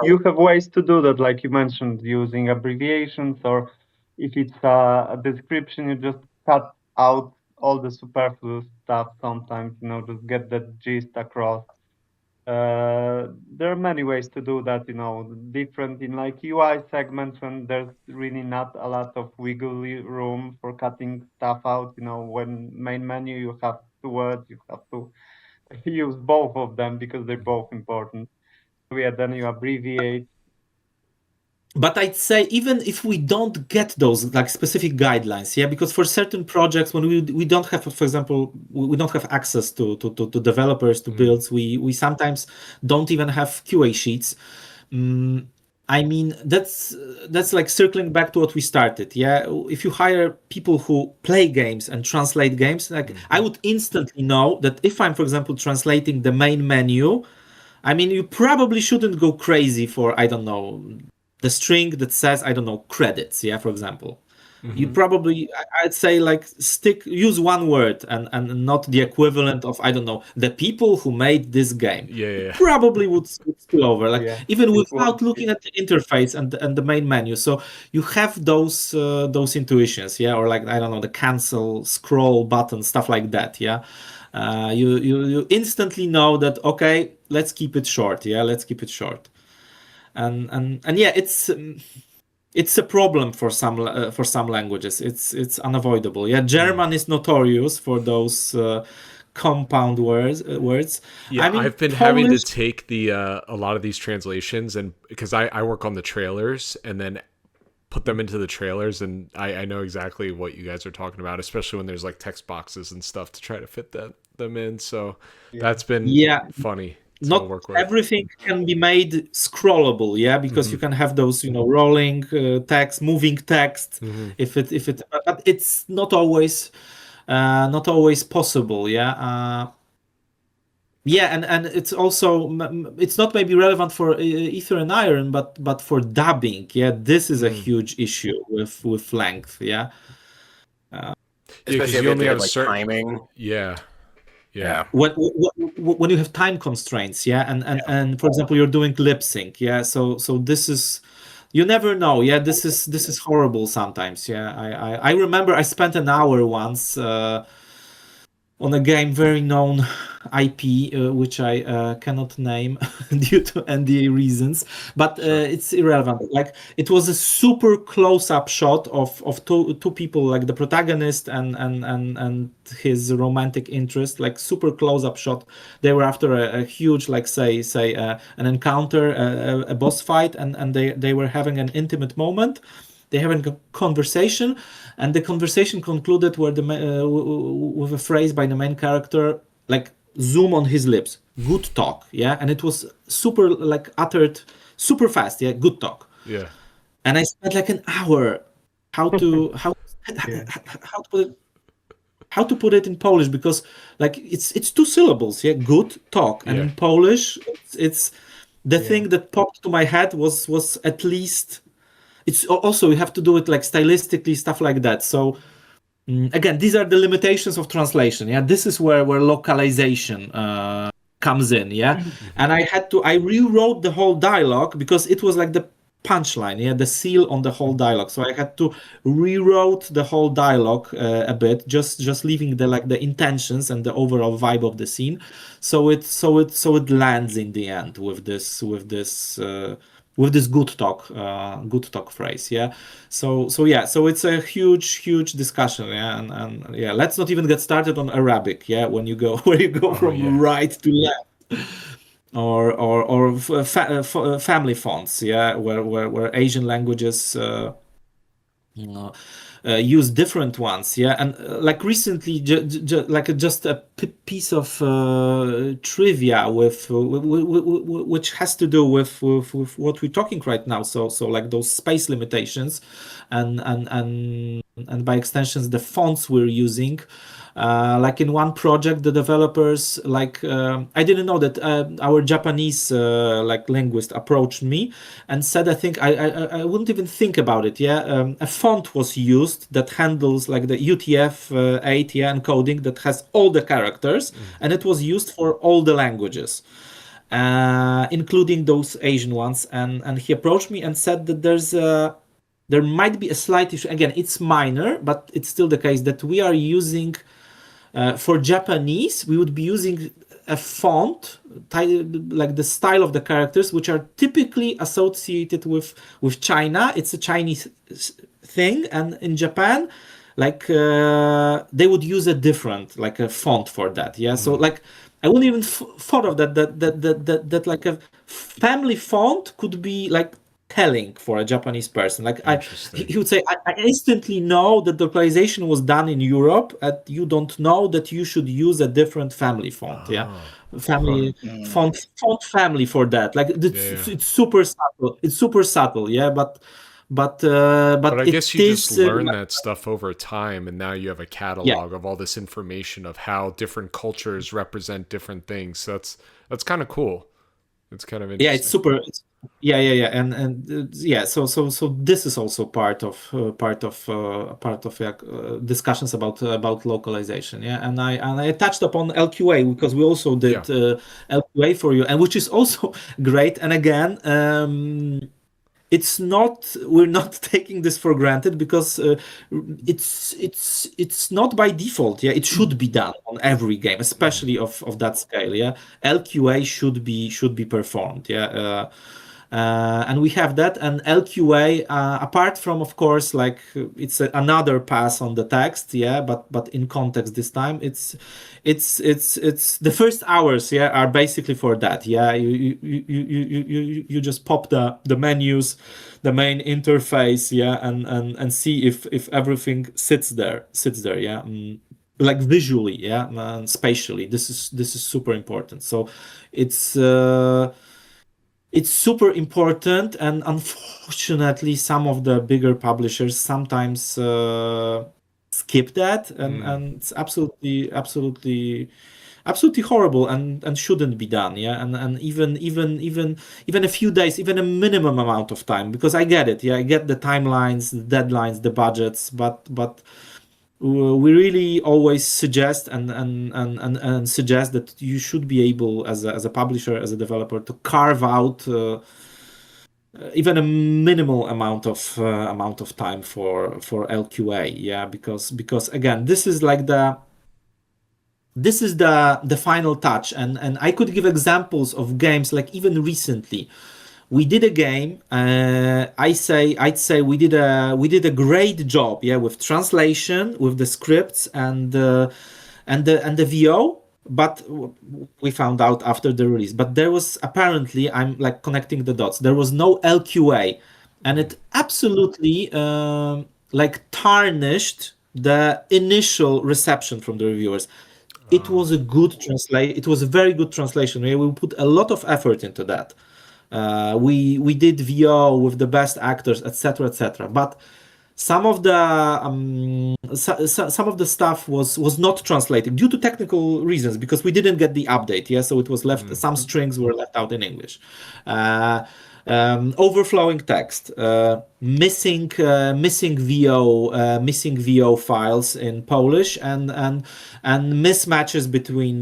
you have ways to do that, like you mentioned, using abbreviations, or if it's a description, you just cut out all the superfluous stuff sometimes, just get that gist across. There are many ways to do that, different in like UI segments when there's really not a lot of wiggle room for cutting stuff out. When main menu you have two words, you have to use both of them because they're both important. So yeah, then you abbreviate. But I'd say even if we don't get those like specific guidelines, yeah, because for certain projects when we don't have, for example, we don't have access to developers, to builds, we sometimes don't even have QA sheets. I mean, that's like circling back to what we started, yeah. If you hire people who play games and translate games, like I would instantly know that if I'm, for example, translating the main menu, I mean, you probably shouldn't go crazy for, I don't know, the string that says, I don't know, credits, yeah, for example. You probably, I'd say, like, use one word and not the equivalent of, I don't know, the people who made this game. Yeah. Probably would spill over, like, even without Well, looking at the interface and the main menu. So you have those intuitions, yeah, or like, I don't know, the cancel, scroll button, stuff like that, yeah. You instantly know that, okay, let's keep it short, yeah, let's keep it short. And yeah, it's a problem for some languages. It's unavoidable. Yeah, German is notorious for those compound words. Yeah, I mean, I've been having to take a lot of these translations, and because I work on the trailers and then put them into the trailers, and I know exactly what you guys are talking about, especially when there's like text boxes and stuff to try to fit them in. So that's been funny. Not everything can be made scrollable, yeah, because you can have those, rolling text, moving text. If it, but it's not always possible, yeah. And it's also it's not maybe relevant for Aether and Iron, but for dubbing, yeah, this is a huge issue with length, yeah. Especially if you only have like timing. Yeah. When you have time constraints, yeah, and for example, you're doing lip sync, yeah. So this is, you never know, yeah. This is horrible sometimes, yeah. I remember I spent an hour once on a game very known IP, which I cannot name due to NDA reasons, but it's irrelevant. Like, it was a super close-up shot of two people, like the protagonist and his romantic interest, like super close-up shot. They were after a huge, like, say an encounter, a boss fight, and they were having an intimate moment. They having a conversation, and the conversation concluded where with a phrase by the main character, like, zoom on his lips, good talk, yeah, and it was super, like, uttered super fast, yeah, good talk. Yeah. And I spent like an hour how to put it in Polish, because, like, it's two syllables, yeah, good talk, and in Polish it's the thing that popped to my head was at least. It's also, you have to do it, like, stylistically, stuff like that. So again, these are the limitations of translation. Yeah, this is where localization comes in. Yeah, and I rewrote the whole dialogue because it was like the punchline. Yeah, the seal on the whole dialogue. So I had to rewrote the whole dialogue a bit, just leaving the intentions and the overall vibe of the scene. So it lands in the end with this good talk phrase. Yeah, so it's a huge discussion. Yeah, and yeah, let's not even get started on Arabic. Yeah, when you go from right to left, or family fonts. Yeah, where Asian languages use different ones. Yeah, and like recently, just a piece of trivia which has to do with what we're talking right now. So like those space limitations, and by extensions the fonts we're using. Like in one project, the developers, like, I didn't know that our Japanese like linguist approached me and said, I think I wouldn't even think about it. Yeah, a font was used that handles like the UTF-8 encoding that has all the characters, and it was used for all the languages, including those Asian ones. And he approached me and said that there might be a slight issue. Again, it's minor, but it's still the case that we are using. For Japanese, we would be using a font, like the style of the characters, which are typically associated with China. It's a Chinese thing, and in Japan, like, they would use a different, like, a font for that. Yeah, so like, I wouldn't even thought of that like a family font could be like telling for a Japanese person. Like, he would say, I instantly know that the localization was done in Europe, and you don't know that you should use a different family font. Yeah, family font family for that. Like, it's super subtle. It's super subtle. Yeah, but I guess you just learn that stuff over time, and now you have a catalog of all this information of how different cultures represent different things. So that's kind of cool. It's kind of interesting. Yeah, it's super. And yeah. So this is also part of discussions about localization. Yeah, and I touched upon LQA because we also did LQA for you, and which is also great. And again, we're not taking this for granted, because it's not by default. Yeah, it should be done on every game, especially of that scale. Yeah, LQA should be performed. Yeah. And we have that, and LQA, apart from, of course, like, it's another pass on the text, yeah, but in context this time, it's the first hours, yeah, are basically for that. Yeah, you just pop the menus, the main interface, yeah, and see if everything sits there, yeah. Like visually, yeah, and spatially. This is super important. So it's super important, and unfortunately, some of the bigger publishers sometimes skip that, and it's absolutely horrible, and shouldn't be done. Yeah, and even a few days, even a minimum amount of time, because I get it. Yeah, I get the timelines, the deadlines, the budgets, but we really always suggest and suggest that you should be able, as a publisher, as a developer, to carve out even a minimal amount of time for LQA. Yeah, because again, this is like this is the final touch, and I could give examples of games like even recently. We did a game. I'd say we did a great job, yeah, with translation, with the scripts, and the VO. But we found out after the release. But there was apparently, I'm like connecting the dots. There was no LQA, and it absolutely like tarnished the initial reception from the reviewers. It was a good translate. It was a very good translation. We put a lot of effort into that. We did VO with the best actors, etc., etc. But some of the some of the stuff was not translated due to technical reasons because we didn't get the update. Yeah, so it was left. Some strings were left out in English. Overflowing text, missing VO files in Polish, and mismatches between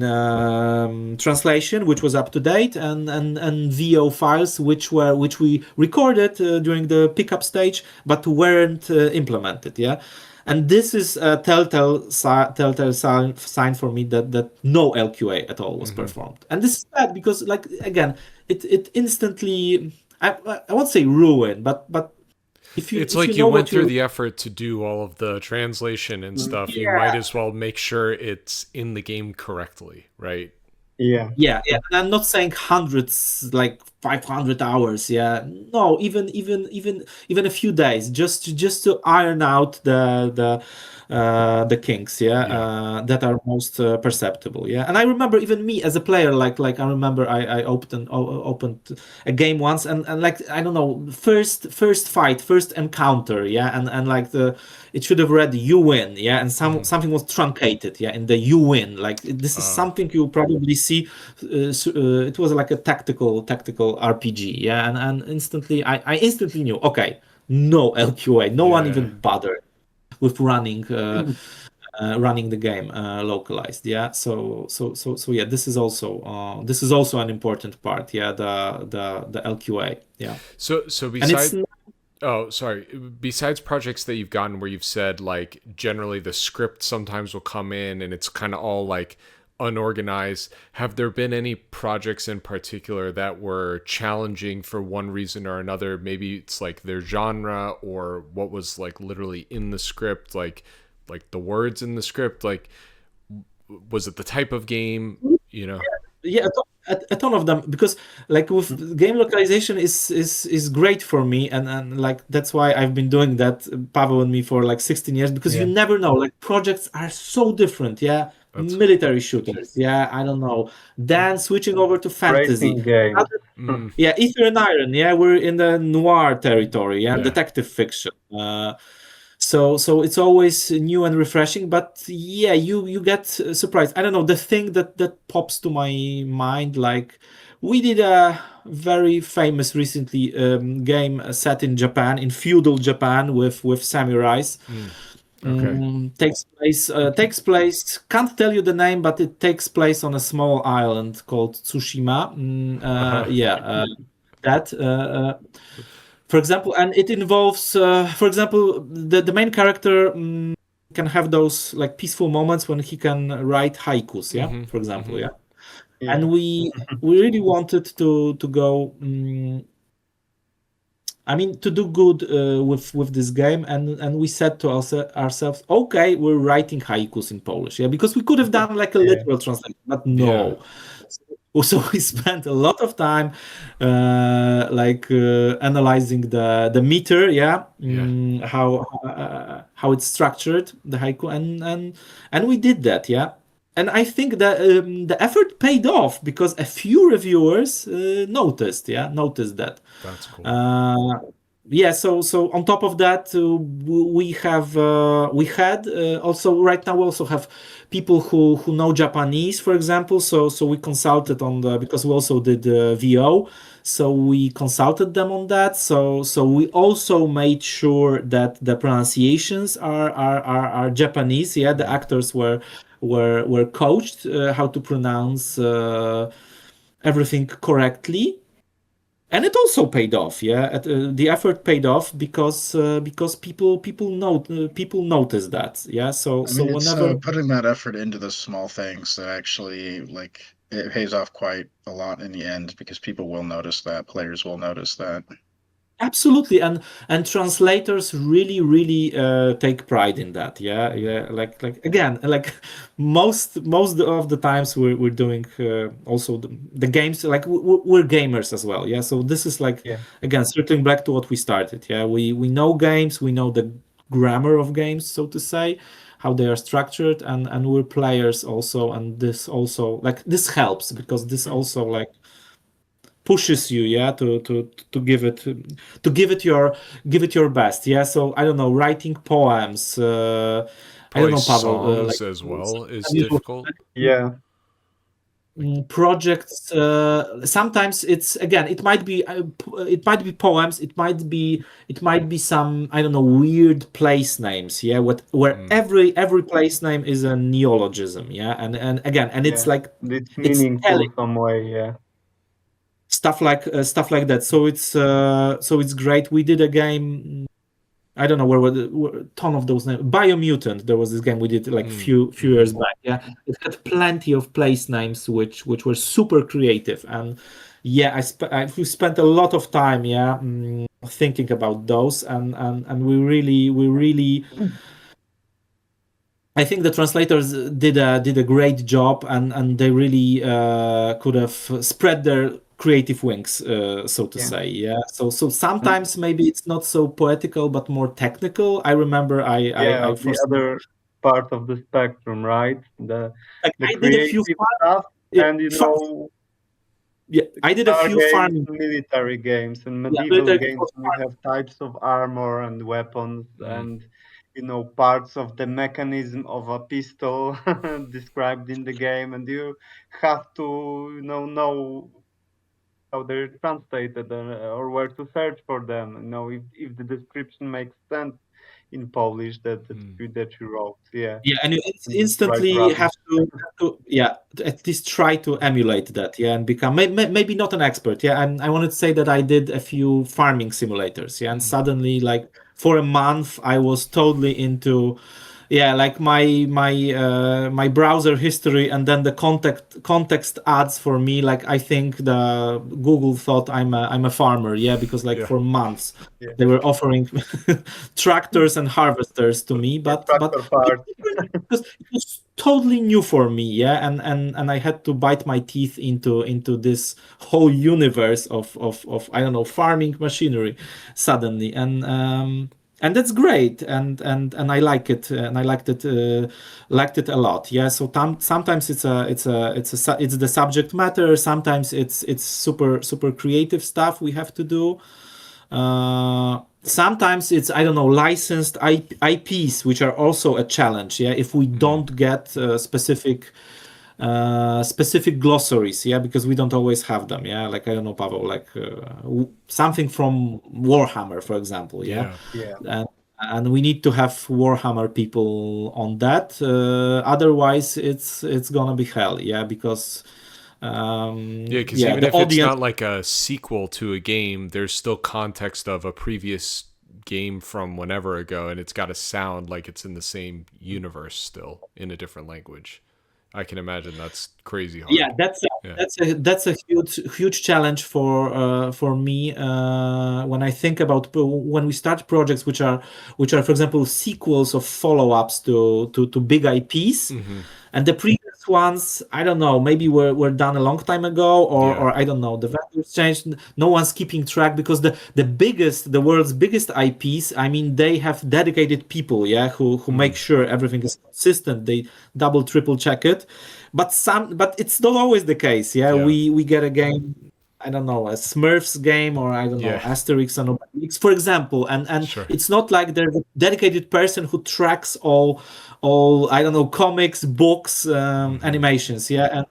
translation, which was up to date, and VO files, which we recorded during the pickup stage, but weren't implemented. Yeah. And this is a telltale sign for me that no LQA at all was performed. And this is bad because, like, again, it instantly, I won't say ruin, but if you, it's if like you you know went what through you the effort to do all of the translation and stuff. You Yeah. might as well make sure it's in the game correctly, right? Yeah. yeah. And I'm not saying hundreds, like 500 hours. Yeah, no, even a few days, just to iron out the kinks, that are most perceptible. Yeah, and I remember even me as a player, like I remember I opened a game once, and like, I don't know, first fight, first encounter, and like it should have read "you win," and something was truncated, in the "you win." Like, this is something you probably see. It was like a tactical RPG, and instantly I instantly knew, okay, no LQA, no one even bothered with running the game localized. Yeah, this is also an important part. The LQA. Yeah. So And it's besides, oh, sorry. Besides projects that you've gotten where you've said, like, generally the script sometimes will come in and it's kind of all like unorganized, have there been any projects in particular that were challenging for one reason or another? Maybe it's like their genre, or what was like literally in the script, like the words in the script, like, was it the type of game, you know? Yeah, a ton of them, because like with game localization is great for me, and like that's why I've been doing that, Paweł and me, for like 16 years, because you never know, like, projects are so different. Military shooters, I don't know, then switching over to fantasy. Racing game. Aether and Iron, we're in the noir territory, detective fiction. So it's always new and refreshing, but you get surprised. I don't know, the thing that pops to my mind, like, we did a very famous recently game set in Japan, in feudal Japan, with samurais. Okay. Takes place, can't tell you the name, but it takes place on a small island called Tsushima. For example, and it involves, for example, the main character can have those like peaceful moments when he can write haikus, for example, and we really wanted to go. To do good with this game, and we said to ourselves, okay, we're writing haikus in Polish, because we could have done like a literal translation, but no. So we spent a lot of time analyzing the meter, how it's structured, the haiku, and we did that, and I think that the effort paid off, because a few reviewers noticed that. That's cool. So on top of that, we had also, right now we also have people who know Japanese, for example. So we consulted because we also did VO, so we consulted them on that. So we also made sure that the pronunciations are Japanese. The actors were coached how to pronounce everything correctly. and it also paid off. Yeah, the effort paid off because people notice that. Yeah, so I mean, it's whenever. putting that effort into the small things that actually like it pays off quite a lot in the end because people will notice that, players will notice that. Absolutely, and translators really take pride in that. Yeah, yeah. Like again, like most of the times we're doing also the games. Like we're gamers as well. Yeah, so this is like Yeah. again circling back to what we started. Yeah, we know games, we know the grammar of games, so to say, how they are structured, and we're players also, and this also like this helps because this also like pushes you, yeah, to give it your best. Yeah, so I don't know, writing poems, I don't Probably know, Paweł, songs like as well is you know, difficult. Yeah. projects, sometimes it's again it might be poems, it might be some, I don't know, weird place names, yeah, where every place name is a neologism, yeah, and again, and it's Yeah. like It's it's meaningful telling some way. Yeah. stuff like that. So it's great. We did a game. I don't know where a ton of those names. Biomutant. There was this game we did like few years back. Yeah, it had plenty of place names which were super creative, and yeah, we spent a lot of time, yeah, thinking about those, and we really. I think the translators did a great job, and they really could have spread their creative wings, so to Yeah. say. Yeah. So sometimes maybe it's not so poetical, but more technical. I remember Yeah. I The first other part of the spectrum, right? The I did a few creative stuff, and I did a guitar few games, farming. military games, and Yeah, medieval military games. was We have types of armor and weapons, and parts of the mechanism of a pistol described in the game, and you have to know how they're translated or where to search for them. If the description makes sense in Polish that you wrote. Yeah, Yeah, and you and just write instantly rubbish. have to yeah, at least try to emulate that, yeah, and become maybe not an expert, yeah. And I wanted to say that I did a few farming simulators, yeah, and suddenly, like for a month, I was totally into, yeah, like my browser history, and then the context ads for me. Like I think the Google thought I'm a farmer, yeah, because like for months Yeah. they were offering tractors and harvesters to me, but Tractor parts. because it was totally new for me, yeah, and I had to bite my teeth into this whole universe of I don't know, farming machinery suddenly, and that's great, and I like it, and I liked it a lot, yeah. So sometimes it's the subject matter, sometimes it's super creative stuff we have to do. Sometimes it's, I don't know, licensed IPs, which are also a challenge. Yeah, if we don't get specific glossaries, yeah, because we don't always have them. Yeah, like I don't know, Paweł, like something from Warhammer, for example. Yeah, Yeah. and we need to have Warhammer people on that. Otherwise, it's gonna be hell. Yeah, because. Because even the if audience, it's not like a sequel to a game, there's still context of a previous game from whenever ago, and it's got to sound like it's in the same universe still in a different language. I can imagine that's crazy hard. Yeah, that's a huge challenge for me when I think about when we start projects which are for example sequels of follow-ups to big IPs, and the previous ones, I don't know, maybe were done a long time ago, or I don't know, the values changed. No one's keeping track because the world's biggest IPs, I mean, they have dedicated people, yeah, who make sure everything is consistent. They double, triple check it, but it's not always the case. Yeah, we get a game, I don't know, a Smurfs game, or I don't know, Asterix and Obelix, for example, and it's not like there's a dedicated person who tracks all I don't know, comics, books, animations, yeah,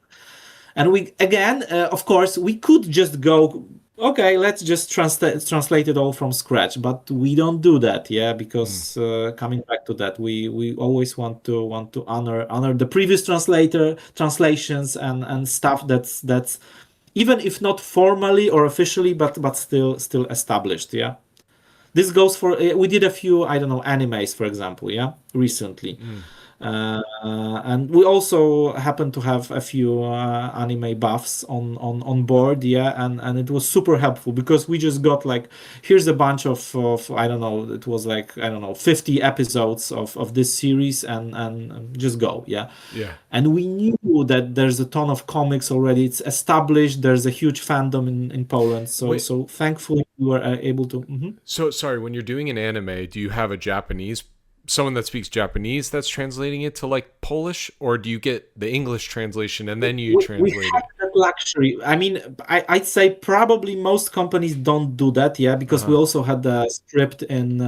and we again, of course, we could just go, okay, let's just translate it all from scratch, but we don't do that, yeah, because coming back to that, we always want to honor the previous translations and stuff that's even if not formally or officially, but still established. Yeah. This goes for we did a few, I don't know, animes, for example, yeah, recently. And we also happen to have a few anime buffs on board, yeah, and it was super helpful because we just got like, here's a bunch of I don't know, it was like, I don't know, 50 episodes of this series, and just go, yeah. Yeah. And we knew that there's a ton of comics already. It's established. There's a huge fandom in Poland. So Wait. so thankfully we were able to. So sorry, when you're doing an anime, do you have a someone that speaks Japanese that's translating it to like Polish, or do you get the English translation and then you translate we it? have that luxury. I mean, I'd say probably most companies don't do that, yeah, because we also had the script in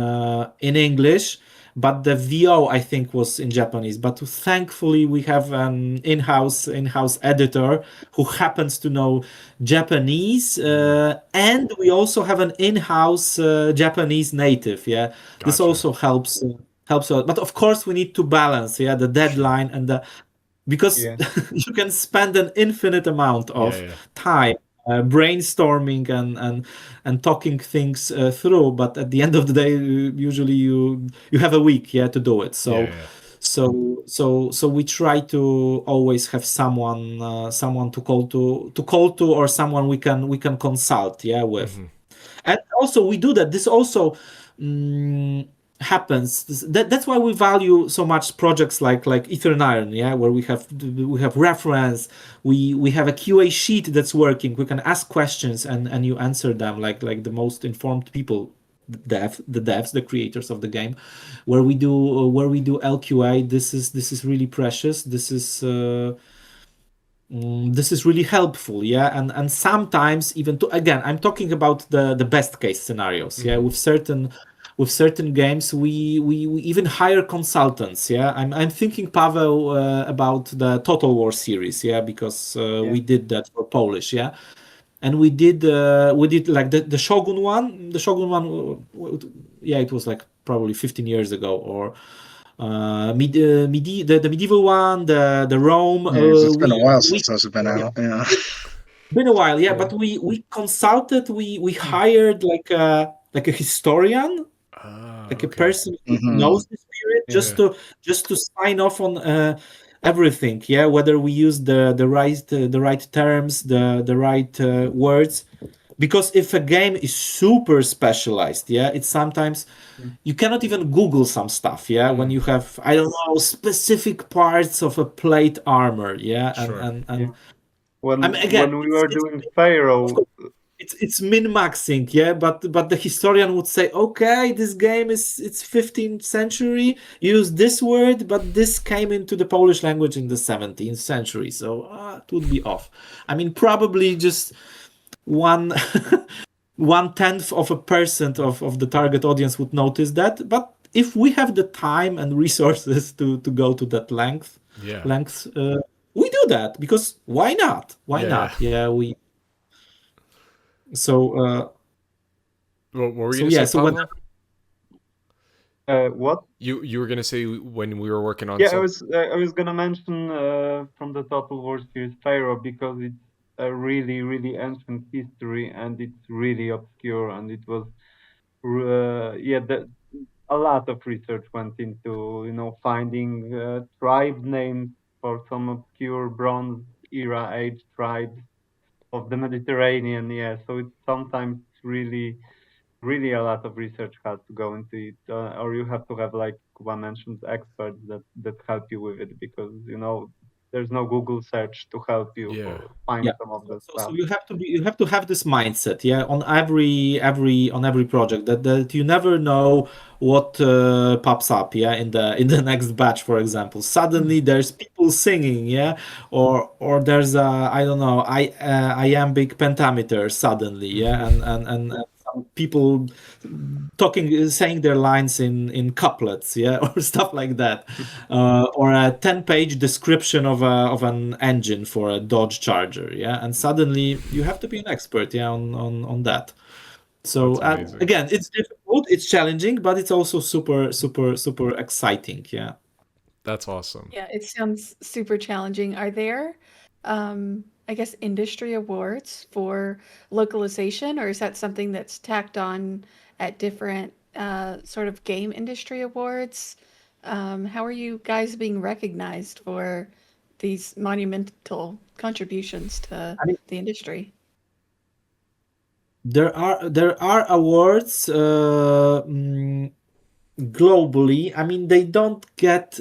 English, but the VO I think was in Japanese. But thankfully we have an in-house editor who happens to know Japanese, and we also have an in-house Japanese native. Yeah, this Gotcha. also helps a lot. But of course we need to balance, yeah, the deadline and the because Yeah. you can spend an infinite amount of time brainstorming and talking things through, but at the end of the day usually you have a week, yeah, to do it. So so we try to always have someone to call to or someone we can consult, yeah, with. And also we do that. This also happens. That's why we value so much projects like Aether Iron, yeah, where we have reference, we have a QA sheet that's working. We can ask questions and you answer them like the most informed people, the devs, the creators of the game, where we do LQA. This is really precious. This is really helpful, yeah, and sometimes even to, again, I'm talking about the best case scenarios, yeah. With certain games we even hire consultants, yeah. I'm thinking, Paweł, about the Total War series, yeah, because we did that for Polish, yeah. And we did like the Shogun one. Yeah, it was like probably 15 years ago, or the medieval one, the Rome. It's been a while since those have been out. Yeah. Been a while, yeah. But we consulted, we hired like a historian, like a person who knows the spirit, just to sign off on everything, yeah. Whether we use the right terms, the right words. Because if a game is super specialized, yeah, it's sometimes you cannot even Google some stuff, yeah, when you have, I don't know, specific parts of a plate armor, yeah, and When I mean, again, when we were doing Pharaoh, it's min-maxing, yeah, but the historian would say, okay, this game it's 15th century, use this word, but this came into the Polish language in the 17th century, so it would be off. I mean, probably just 1/10 of a percent of the target audience would notice that. But if we have the time and resources to go to that length, we do that, because why not? Not? Yeah, we. So. What were you gonna say, Paweł? What? You were gonna say when we were working on. Yeah, I was gonna mention from the Total War series Pharaoh, because it's a really ancient history and it's really obscure, and it was a lot of research went into finding tribe names for some obscure Bronze Era age tribes of the Mediterranean. Yeah, so it's sometimes really a lot of research has to go into it, or you have to have, like one mentioned, experts that help you with it, because there's no Google search to help you find some of the stuff. So you have to have this mindset, yeah, on every project, that you never know what pops up, yeah, in the next batch, for example. Suddenly there's people singing, yeah, or there's I don't know, iambic pentameter suddenly, yeah, and people saying their lines in couplets, yeah, or stuff like that, or a 10-page description of an engine for a Dodge Charger, yeah, and suddenly you have to be an expert, yeah, on that. So again, it's difficult, it's challenging, but it's also super exciting, yeah. That's awesome. Yeah, it sounds super challenging. Are there I guess, industry awards for localization, or is that something that's tacked on at different sort of game industry awards? How are you guys being recognized for these monumental contributions to I mean, the industry? there are awards globally. I mean, they don't get,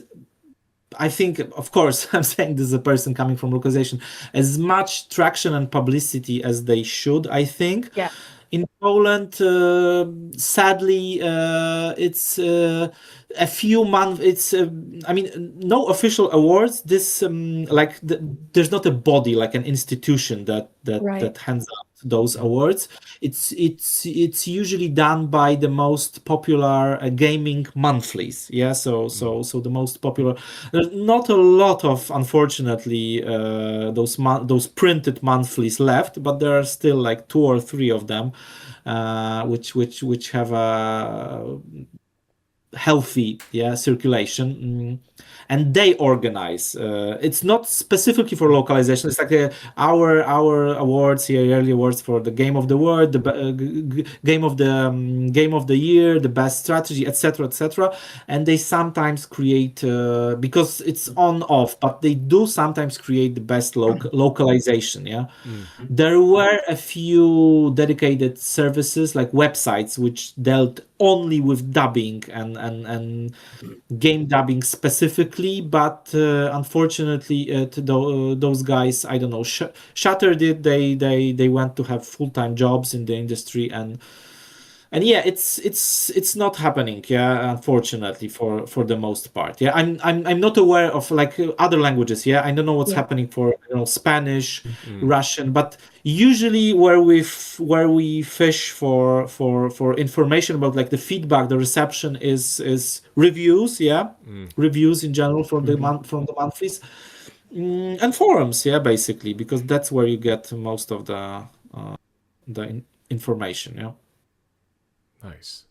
I think, of course, I'm saying this as a person coming from localization, as much traction and publicity as they should, I think. Yeah. In Poland, sadly, it's a few months. It's, I mean, no official awards. This, there's not a body like an institution that hands out those awards. It's usually done by the most popular gaming monthlies. Yeah, so the most popular. There's not a lot of, unfortunately, those printed monthlies left, but there are still like 2 or 3 of them, which have a healthy circulation, and they organize. It's not specifically for localization. It's like our awards here, yearly awards for the game of the world, the game of the year, the best strategy, etc., etc. And they sometimes create, because it's on off, but they do sometimes create the best localization. Yeah. There were a few dedicated services like websites which dealt only with dubbing and game dubbing specifically, but unfortunately, those guys, I don't know, shuttered it. They went to have full-time jobs in the industry, and yeah, it's not happening. Yeah, unfortunately, for the most part. Yeah, I'm not aware of like other languages. Yeah, I don't know what's happening for Spanish, Russian, but usually where we fish for information about like the feedback, the reception is reviews. Yeah, reviews in general from the monthlies, and forums. Yeah, basically, because that's where you get most of the information. Yeah. Nice.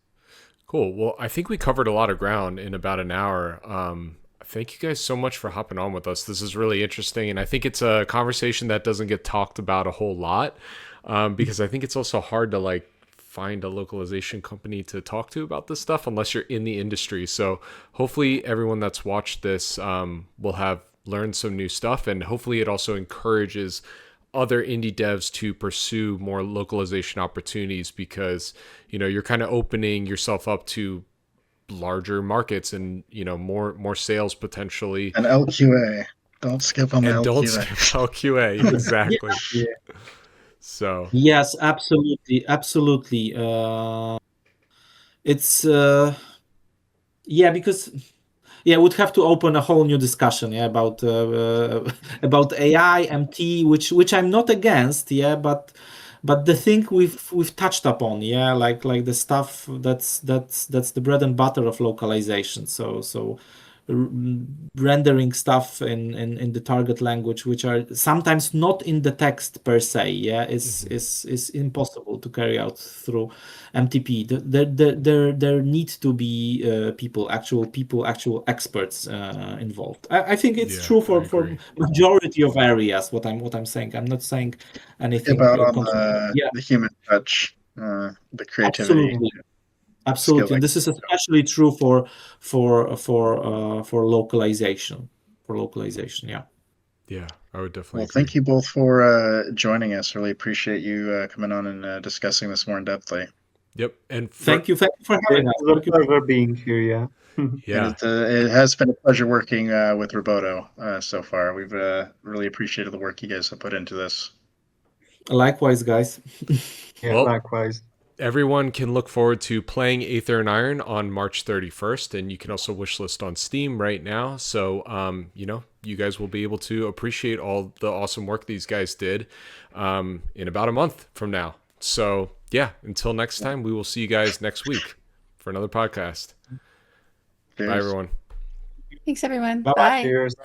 Cool. Well, I think we covered a lot of ground in about an hour. Thank you guys so much for hopping on with us. This is really interesting, and I think it's a conversation that doesn't get talked about a whole lot, because I think it's also hard to like find a localization company to talk to about this stuff unless you're in the industry. So hopefully everyone that's watched this will have learned some new stuff, and hopefully it also encourages other indie devs to pursue more localization opportunities, because you're kind of opening yourself up to larger markets and more sales potentially. And LQA, don't skip on the and LQA. Don't skip LQA. Exactly. Yeah. So yes, absolutely. It's because we'd have to open a whole new discussion about AI, MT, which I'm not against, but the thing we've touched upon, like the stuff that's the bread and butter of localization. So rendering stuff in the target language, which are sometimes not in the text per se, is impossible to carry out through MTP. There need to be actual experts involved. I think it's true for majority of areas. What I'm saying, I'm not saying anything about on the human touch, the creativity. Absolutely, and this is especially true for localization. Yeah, I would definitely. Well, thank you both for joining us. Really appreciate you coming on and discussing this more in depthly. Yep, and thank you for having us. It's a pleasure being here. Yeah. Yeah, it has been a pleasure working with Roboto so far. We've really appreciated the work you guys have put into this. Likewise, guys. Likewise. Everyone can look forward to playing Aether Iron on March 31st, and you can also wishlist on Steam right now. So, you guys will be able to appreciate all the awesome work these guys did in about a month from now. So, until next time, we will see you guys next week for another podcast. Cheers. Bye, everyone. Thanks, everyone. Bye. Bye. Cheers.